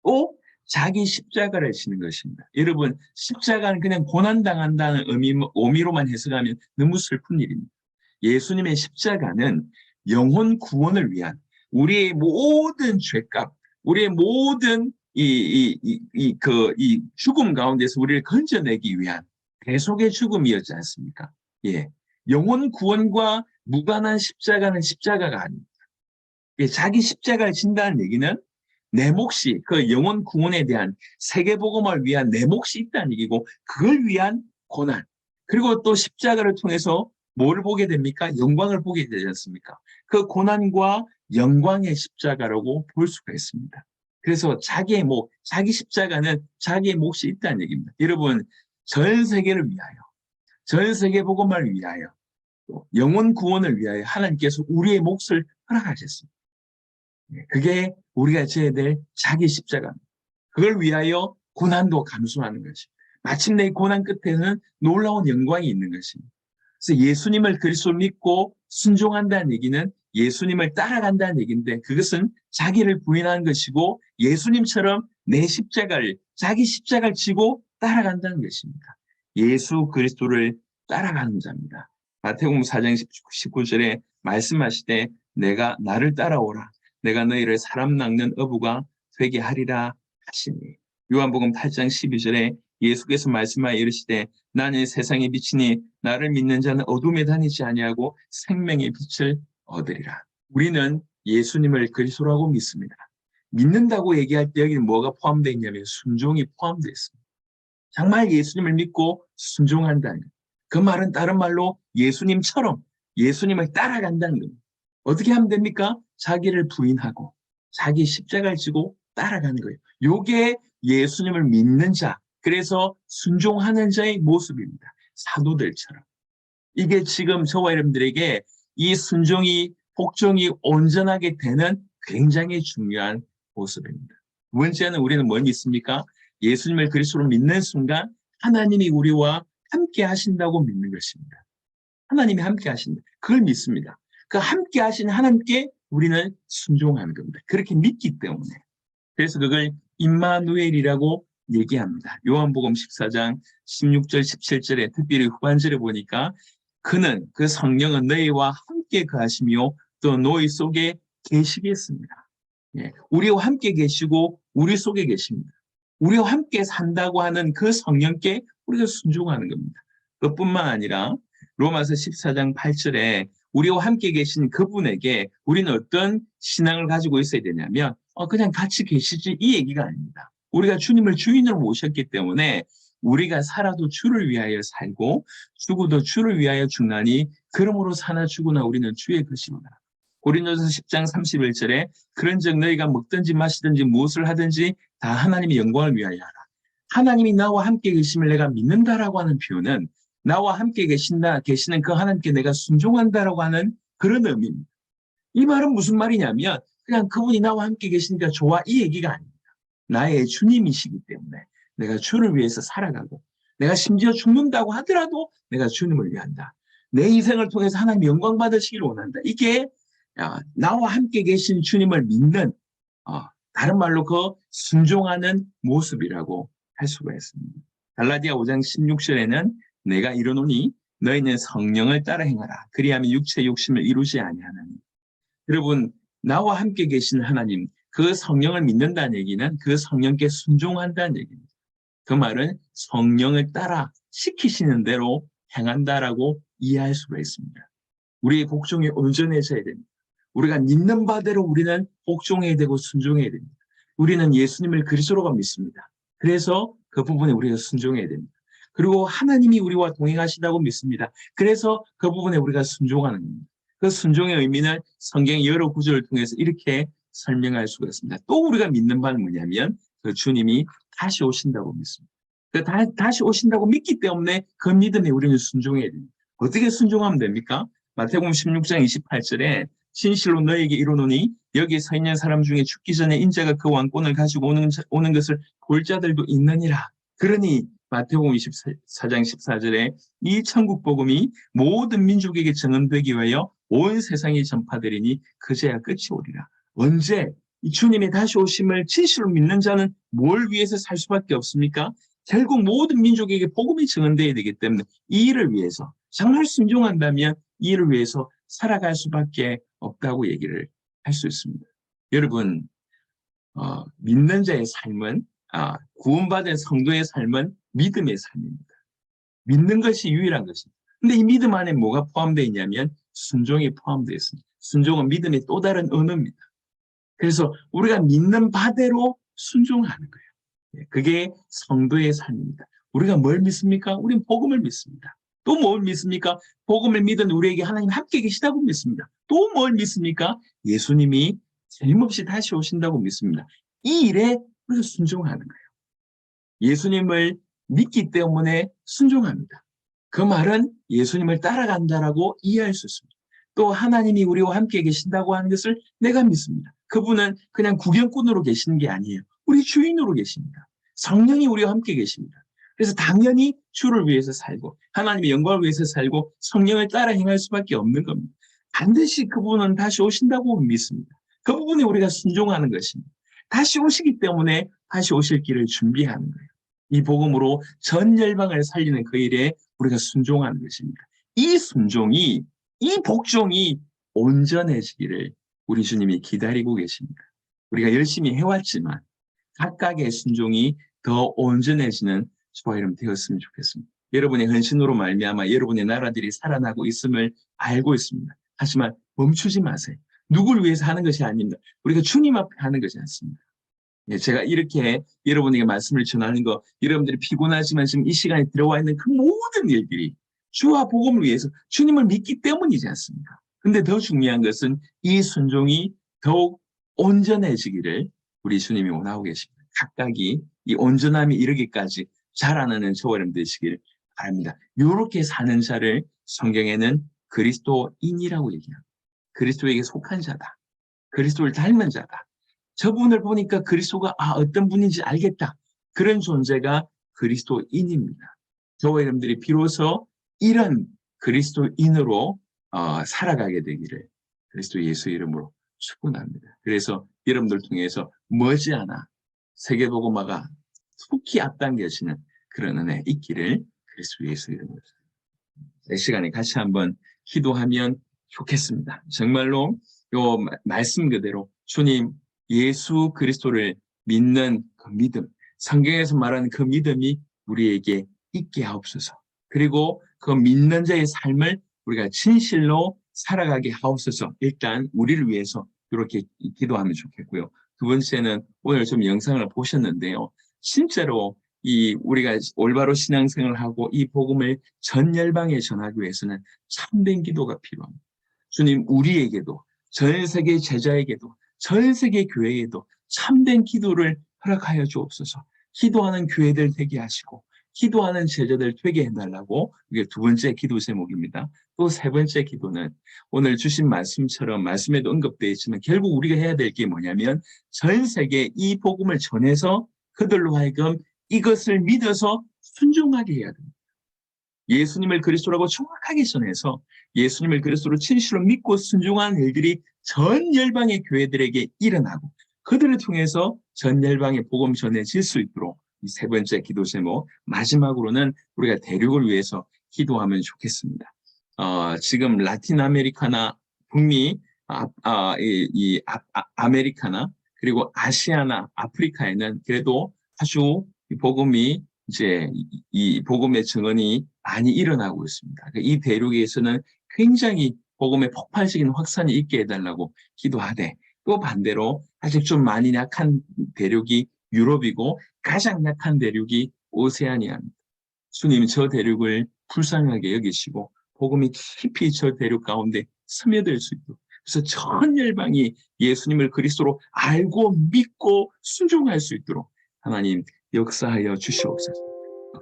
Speaker 1: 또 자기 십자가를 지는 것입니다. 여러분 십자가는 그냥 고난당한다는 의미로만 해석하면 너무 슬픈 일입니다. 예수님의 십자가는 영혼 구원을 위한 우리의 모든 죄값, 우리의 모든 이 죽음 가운데서 우리를 건져내기 위한 대속의 죽음이었지 않습니까? 예, 영혼 구원과 무관한 십자가는 십자가가 아닙니다. 예, 자기 십자가를 진다는 얘기는 내 몫이 그 영혼 구원에 대한 세계복음을 위한 내 몫이 있다는 얘기고 그걸 위한 고난 그리고 또 십자가를 통해서 뭘 보게 됩니까? 영광을 보게 되지 않습니까? 그 고난과 영광의 십자가라고 볼 수가 있습니다. 그래서 자기 십자가는 자기의 몫이 있다는 얘기입니다. 여러분 전 세계를 위하여 전 세계 복음을 위하여 또 영혼 구원을 위하여 하나님께서 우리의 몫을 허락하셨습니다. 그게 우리가 져야 될 자기 십자가입니다. 그걸 위하여 고난도 감수하는 것이 마침내 이 고난 끝에는 놀라운 영광이 있는 것입니다. 그래서 예수님을 그리스도로 믿고 순종한다는 얘기는 예수님을 따라간다는 얘기인데 그것은 자기를 부인하는 것이고 예수님처럼 내 십자가를 자기 십자가를 지고 따라간다는 것입니다. 예수 그리스도를 따라가는 자입니다. 마태복음 4장 19절에 말씀하시되 내가 나를 따라오라 내가 너희를 사람 낚는 어부가 되게 하리라 하시니 요한복음 8장 12절에 예수께서 말씀하여 이르시되 나는 세상의 빛이니 나를 믿는 자는 어둠에 다니지 아니하고 생명의 빛을 얻으리라. 우리는 예수님을 그리스도라고 믿습니다. 믿는다고 얘기할 때 여기는 뭐가 포함되어 있냐면 순종이 포함되어 있습니다. 정말 예수님을 믿고 순종한다는 것. 그 말은 다른 말로 예수님처럼 예수님을 따라간다는 겁니다. 어떻게 하면 됩니까? 자기를 부인하고 자기 십자가를 지고 따라가는 거예요. 이게 예수님을 믿는 자, 그래서 순종하는 자의 모습입니다. 사도들처럼. 이게 지금 저와 여러분들에게 이 순종이, 복종이 온전하게 되는 굉장히 중요한 모습입니다. 두 번째는 우리는 뭘 믿습니까? 예수님을 그리스도로 믿는 순간 하나님이 우리와 함께 하신다고 믿는 것입니다. 하나님이 함께 하신다. 그걸 믿습니다. 그 함께 하신 하나님께 우리는 순종하는 겁니다. 그렇게 믿기 때문에. 그래서 그걸 임마누엘이라고 얘기합니다. 요한복음 14장 16절 17절에 특별히 후반절에 보니까 그는 그 성령은 너희와 함께 거하시며 또 너희 속에 계시겠습니다. 예, 우리와 함께 계시고 우리 속에 계십니다. 우리와 함께 산다고 하는 그 성령께 우리가 순종하는 겁니다. 그뿐만 아니라 로마서 14장 8절에 우리와 함께 계신 그분에게 우리는 어떤 신앙을 가지고 있어야 되냐면 그냥 같이 계시지 이 얘기가 아닙니다. 우리가 주님을 주인으로 모셨기 때문에 우리가 살아도 주를 위하여 살고 죽어도 주를 위하여 죽나니 그러므로 사나 죽으나 우리는 주의 것이로다. 고린도전서 10장 31절에 그런즉 너희가 먹든지 마시든지 무엇을 하든지 다 하나님의 영광을 위하여 하라. 하나님이 나와 함께 계심을 내가 믿는다라고 하는 표현은 나와 함께 계시는 그 하나님께 내가 순종한다라고 하는 그런 의미입니다. 이 말은 무슨 말이냐면 그냥 그분이 나와 함께 계시니까 좋아 이 얘기가 아닙니다. 나의 주님이시기 때문에 내가 주를 위해서 살아가고 내가 심지어 죽는다고 하더라도 내가 주님을 위한다. 내 인생을 통해서 하나님 영광 받으시기를 원한다. 이게 나와 함께 계신 주님을 믿는 다른 말로 그 순종하는 모습이라고 할 수가 있습니다. 갈라디아 5장 16절에는 내가 이르노니 너희는 성령을 따라 행하라. 그리하면 육체의 욕심을 이루지 아니하나니. 여러분 나와 함께 계신 하나님, 그 성령을 믿는다는 얘기는 그 성령께 순종한다는 얘기입니다. 그 말은 성령을 따라 시키시는 대로 행한다라고 이해할 수가 있습니다. 우리의 복종이 온전해져야 됩니다. 우리가 믿는 바대로 우리는 복종해야 되고 순종해야 됩니다. 우리는 예수님을 그리스도로 믿습니다. 그래서 그 부분에 우리가 순종해야 됩니다. 그리고 하나님이 우리와 동행하시다고 믿습니다. 그래서 그 부분에 우리가 순종하는 겁니다. 그 순종의 의미는 성경의 여러 구절을 통해서 이렇게 설명할 수가 있습니다. 또 우리가 믿는 바는 뭐냐면 그 주님이 다시 오신다고 믿습니다. 다시 오신다고 믿기 때문에 그 믿음에 우리는 순종해야 됩니다. 어떻게 순종하면 됩니까? 마태복음 16장 28절에 진실로 너에게 이르노니 여기 서 있는 사람 중에 죽기 전에 인자가 그 왕권을 가지고 오는 것을 볼 자들도 있느니라. 그러니 마태복음 24장 14절에 이 천국 복음이 모든 민족에게 증언되기 위하여 온 세상에 전파되리니 그제야 끝이 오리라. 언제 이 주님의 다시 오심을 진실로 믿는 자는 뭘 위해서 살 수밖에 없습니까? 결국 모든 민족에게 복음이 증언되어야 되기 때문에 이 일을 위해서 정말 순종한다면 이 일을 위해서 살아갈 수밖에 없다고 얘기를 할 수 있습니다. 여러분, 믿는 자의 삶은 구원받은 성도의 삶은 믿음의 삶입니다. 믿는 것이 유일한 것입니다. 근데 이 믿음 안에 뭐가 포함되어 있냐면 순종이 포함되어 있습니다. 순종은 믿음의 또 다른 언어입니다. 그래서 우리가 믿는 바대로 순종하는 거예요. 그게 성도의 삶입니다. 우리가 뭘 믿습니까? 우리는 복음을 믿습니다. 또 뭘 믿습니까? 복음을 믿은 우리에게 하나님 함께 계시다고 믿습니다. 또 뭘 믿습니까? 예수님이 틀림없이 다시 오신다고 믿습니다. 이 일에 우리가 순종하는 거예요. 예수님을 믿기 때문에 순종합니다. 그 말은 예수님을 따라간다라고 이해할 수 있습니다. 또 하나님이 우리와 함께 계신다고 하는 것을 내가 믿습니다. 그분은 그냥 구경꾼으로 계시는 게 아니에요. 우리 주인으로 계십니다. 성령이 우리와 함께 계십니다. 그래서 당연히 주를 위해서 살고 하나님의 영광을 위해서 살고 성령을 따라 행할 수밖에 없는 겁니다. 반드시 그분은 다시 오신다고 믿습니다. 그 부분에 우리가 순종하는 것입니다. 다시 오시기 때문에 다시 오실 길을 준비하는 거예요. 이 복음으로 전 열방을 살리는 그 일에 우리가 순종하는 것입니다. 이 순종이, 이 복종이 온전해지기를 우리 주님이 기다리고 계십니다. 우리가 열심히 해왔지만 각각의 순종이 더 온전해지는 저와 여러분 되었으면 좋겠습니다. 여러분의 헌신으로 말미암아 여러분의 나라들이 살아나고 있음을 알고 있습니다. 하지만 멈추지 마세요. 누굴 위해서 하는 것이 아닙니다. 우리가 주님 앞에 하는 것이 않습니다. 제가 이렇게 여러분에게 말씀을 전하는 거, 여러분들이 피곤하지만 지금 이 시간에 들어와 있는 그 모든 일들이 주와 복음을 위해서 주님을 믿기 때문이지 않습니까? 근데 더 중요한 것은 이 순종이 더욱 온전해지기를 우리 주님이 원하고 계십니다. 각각이 이 온전함이 이르기까지 자라나는 저와 여러분 되시기를 바랍니다. 이렇게 사는 자를 성경에는 그리스도인이라고 얘기합니다. 그리스도에게 속한 자다. 그리스도를 닮은 자다. 저분을 보니까 그리스도가 어떤 분인지 알겠다. 그런 존재가 그리스도인입니다. 저와 여러분들이 비로소 이런 그리스도인으로 살아가게 되기를 그리스도 예수의 이름으로 축원합니다. 그래서 여러분들 통해서 머지않아 세계복음화가 속히 앞당겨지는 그런 은혜 있기를 그리스도 예수의 이름으로 이 시간에 같이 한번 기도하면 좋겠습니다. 정말로 요 말씀 그대로 주님 예수 그리스도를 믿는 그 믿음, 성경에서 말하는 그 믿음이 우리에게 있게 하옵소서. 그리고 그 믿는 자의 삶을 우리가 진실로 살아가게 하옵소서. 일단 우리를 위해서 이렇게 기도하면 좋겠고요. 두 번째는 오늘 좀 영상을 보셨는데요. 실제로 우리가 올바로 신앙생활을 하고 이 복음을 전 열방에 전하기 위해서는 참된 기도가 필요합니다. 주님 우리에게도 전 세계 제자에게도 전 세계 교회에도 참된 기도를 허락하여 주옵소서. 기도하는 교회들 되게 하시고 기도하는 제자들 되게 해달라고 이게 두 번째 기도 제목입니다. 또 세 번째 기도는 오늘 주신 말씀처럼 말씀에도 언급되어 있지만 결국 우리가 해야 될 게 뭐냐면 전 세계 이 복음을 전해서 그들로 하여금 이것을 믿어서 순종하게 해야 됩니다. 예수님을 그리스도라고 정확하게 전해서 예수님을 그리스도로 진실로 믿고 순종하는 일들이 전 열방의 교회들에게 일어나고 그들을 통해서 전 열방의 복음 전해질 수 있도록 이 세 번째 기도 제목 마지막으로는 우리가 대륙을 위해서 기도하면 좋겠습니다. 지금 라틴 아메리카나 북미 아메리카나 그리고 아시아나 아프리카에는 그래도 아주 이 복음이 이제 이 복음의 증언이 많이 일어나고 있습니다. 이 대륙에서는 굉장히 복음의 폭발적인 확산이 있게 해달라고 기도하되, 또 반대로 아직 좀 많이 약한 대륙이 유럽이고 가장 약한 대륙이 오세아니아입니다. 주님 저 대륙을 불쌍하게 여기시고 복음이 깊이 저 대륙 가운데 스며들 수 있도록, 그래서 전 열방이 예수님을 그리스도로 알고 믿고 순종할 수 있도록 하나님 역사하여 주시옵소서.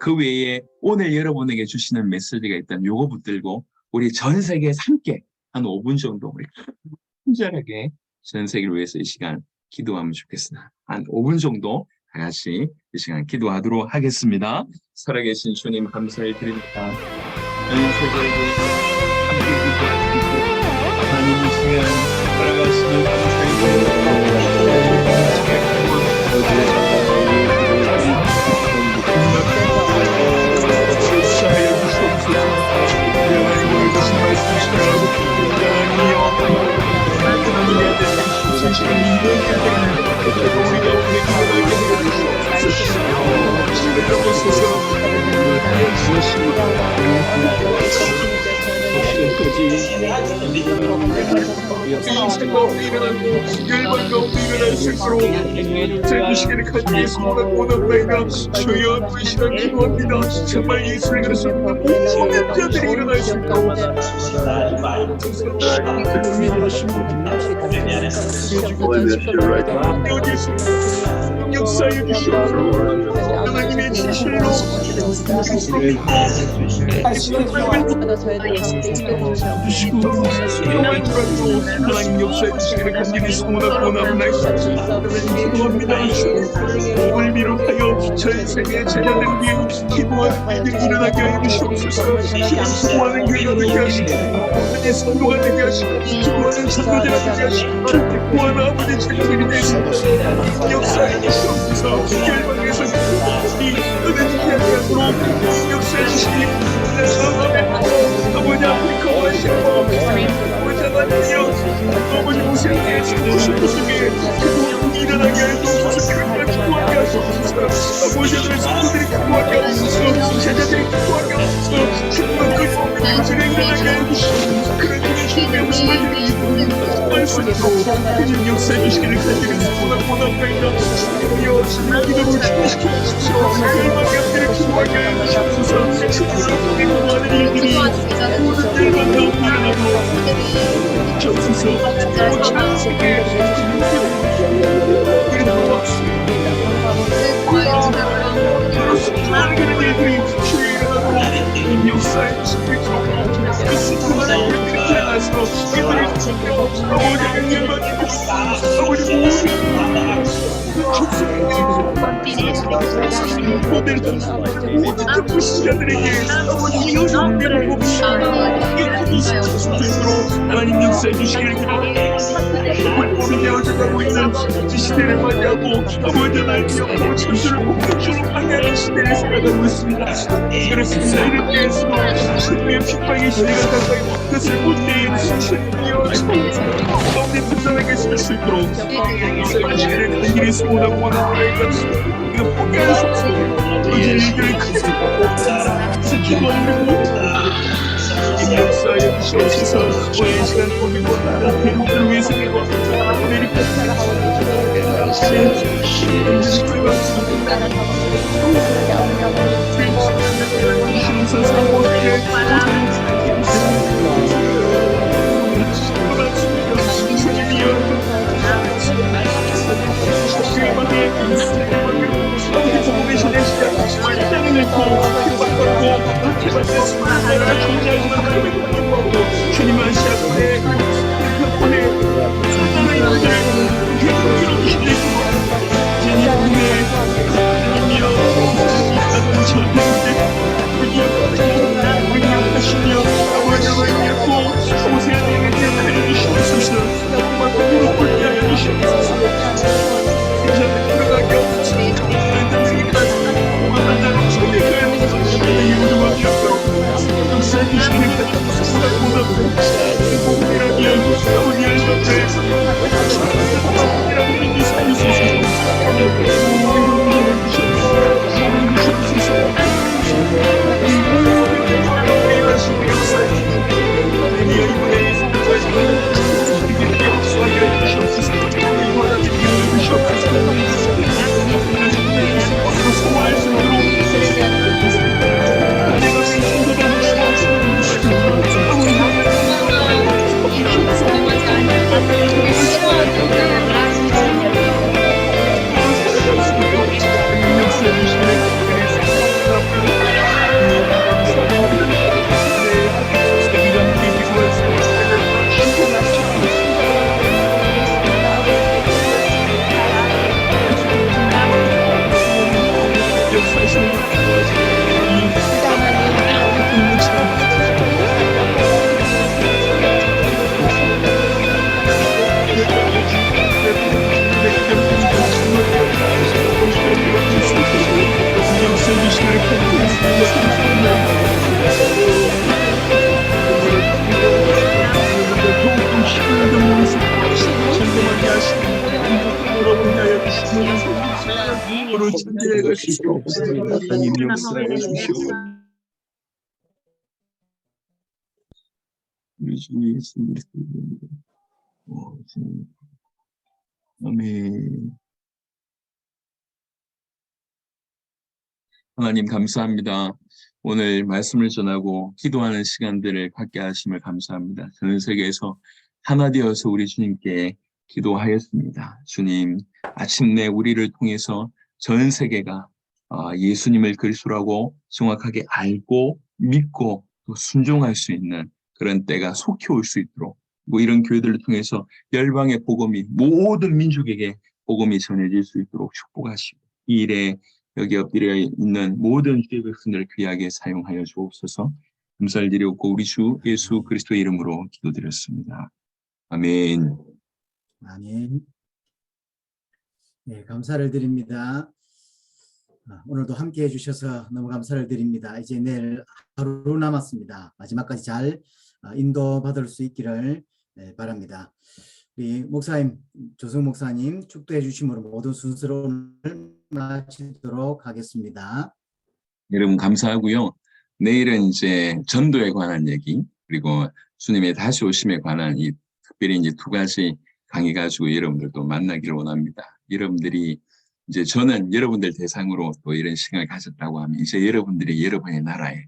Speaker 1: 그 외에 오늘 여러분에게 주시는 메시지가 있다면 요거 붙들고 우리 전 세계에서 함께 한 5분 정도 우리 친절하게 전 세계를 위해서 이 시간 기도하면 좋겠습니다. 한 5분 정도 다 같이 이 시간 기도하도록 하겠습니다. 살아계신 주님 감사를 드립니다. 전 세계를 위해서 함께 기도하시고 하나님 이 시간 살아가시는 감사를 열방 가운데 일어날 수 있도록 주시기를 간절히 소원합니다. 주여 그 시간 기도합니다. 정말 예수를 그리스도 모든 자들이 일어날 수 있도록 역사해 주시옵소서. 하나님의 진실로 하나님 역사해 주시기를 간절히 소원하고 나옵니다. 기도합니다. 복을 비롯하여 전 세계 제자들 위해 기도하는 일들이 일어나게 하여 주시옵소서. 기도하는 교회가 되게 하시고 하나님의 성도가 되게 하시고 기도하는 성도들이 되게 하시고 기도하는 아버지 천국이 되시고 역사해 주시옵소서. 열방에서 이 은혜롭게 하도록 역사해 주시기 바랍니다. 아버지 아프리카와 시아와 아버지 하나님이여 아버지 모세에게 주신 속에 그 일어나게 하여 주옵소서. 그렇게 기도하게 하소서. 아버지 하나님 성도들이 기도하게 하소서. 제자들이 기도하게 하소서. 주님은 그 성도들이 일어나게 하여 주시옵소서. 그런 일이 주님의 모습을 할 수 있도록 주님 역사해 주시기를 간절히 소원하고 나옵니다. 주님이여 주님의 기도를 준비시켜 주십시오. 열방 곁들을 기도하게 하여 주시옵소서. 주님의 기도하는 일들이 모든 열방 가운데 일어나도록 주옵소서. 모든 세계 그리고 수많은 일들이 주의 일어나도록 역사해 주시옵소서. 그 수많은 일들이 일어나서 이들을 아버지 열방이 아버지 모든 불신자들에게 아버지 여성들을 하나님 역사해 주시기를 기도합니다. 우리 되어져가고 있는 이 시대를 맞이하고 아버지 하나님이여 천주를 본격적으로 방해하는 시대를 살아가고 있습니다. 그렇습니다. 이를 위해서도 주님의 핍박의 시대가 가까이 그것을 못내인 주님이여 가운데 분단하게 쓸 수 있도록 역사해 주시기를 간절히 소원하고 원하옵나이다. 이거 포기할 수 없습니다. 이 일들을 크게 기도합니다. 역사에 주시옵소서. 오늘 이 시간 보내고 대륙을 위해서 기도합니다. 아메리카 주님 아시아권에 보내 하나님의 영들을 힘내시고 주님의 하나님이여 이 땅은 전쟁인데 능력하시는 영으로 인하여 주시옵소서. 진리가 주시옵소서. 하나님 역사해 주시옵소서. 우리 주 예수 그리스도의 이름으로. 아멘. 하나님 감사합니다. 오늘 말씀을 전하고 기도하는 시간들을 갖게 하심을 감사합니다. 전 세계에서 하나 되어서 우리 주님께 기도하였습니다. 주님, 아침내 우리를 통해서 전 세계가 예수님을 그리스도라고 정확하게 알고 믿고 또 순종할 수 있는 그런 때가 속히 올 수 있도록 이런 교회들을 통해서 열방의 복음이 모든 민족에게 복음이 전해질 수 있도록 축복하시고 이 일에 여기 엎드려 있는 모든 주의 백성들을 귀하게 사용하여 주옵소서. 감사를 드리옵고 우리 주 예수 그리스도의 이름으로 기도드렸습니다. 아멘.
Speaker 2: 아멘. 네, 감사를 드립니다. 오늘도 함께 해주셔서 너무 감사를 드립니다. 이제 내일 하루 남았습니다. 마지막까지 잘 인도받을 수 있기를 바랍니다. 우리 목사님, 조승 목사님 축도해 주심으로 모든 순서를 마치도록 하겠습니다.
Speaker 1: 여러분 감사하고요. 내일은 이제 전도에 관한 얘기 그리고 주님의 다시 오심에 관한 특별히 이제 두 가지 강의 가지고 여러분들도 만나기를 원합니다. 여러분들이 이제 저는 여러분들 대상으로 또 이런 시간을 가졌다고 하면 이제 여러분들이 여러분의 나라에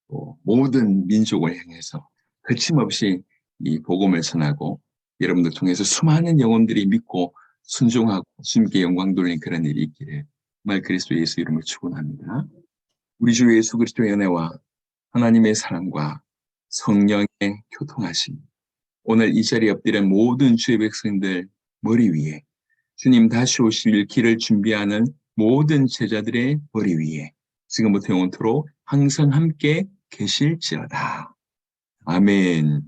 Speaker 1: 또 모든 민족을 향해서 거침없이 이 복음을 전하고 여러분들 통해서 수많은 영혼들이 믿고 순종하고 주님께 영광 돌리는 그런 일이 있기를 정말 그리스도 예수 이름을 축원합니다. 우리 주 예수 그리스도의 은혜와 하나님의 사랑과 성령의 교통하심 오늘 이 자리에 엎드린 모든 주의 백성들 머리 위에 주님 다시 오실 길을 준비하는 모든 제자들의 머리 위에 지금부터 영원토록 항상 함께 계실지어다. 아멘.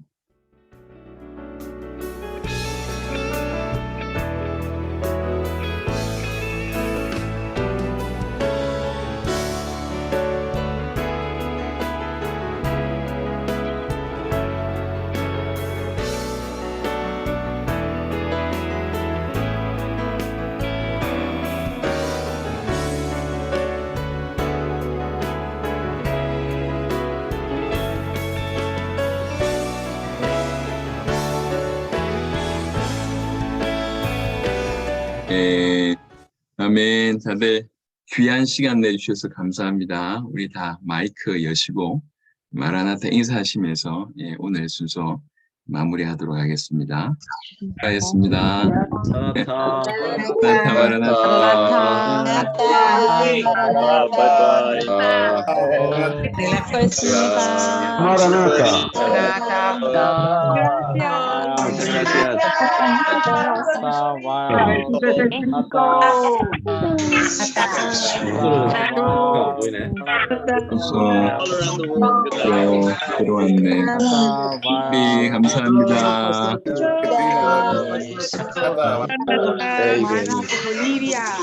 Speaker 1: 아멘. 다들 귀한 시간 내주셔서 감사합니다. 우리 다 마이크 여시고 마라나타 인사하시면서 오늘 순서 마무리하도록 하겠습니다. 수고하셨습니다. 마라나타 마라나타. 들어왔네. 네, 감사합니다.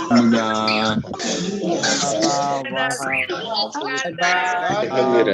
Speaker 1: 감사합니다.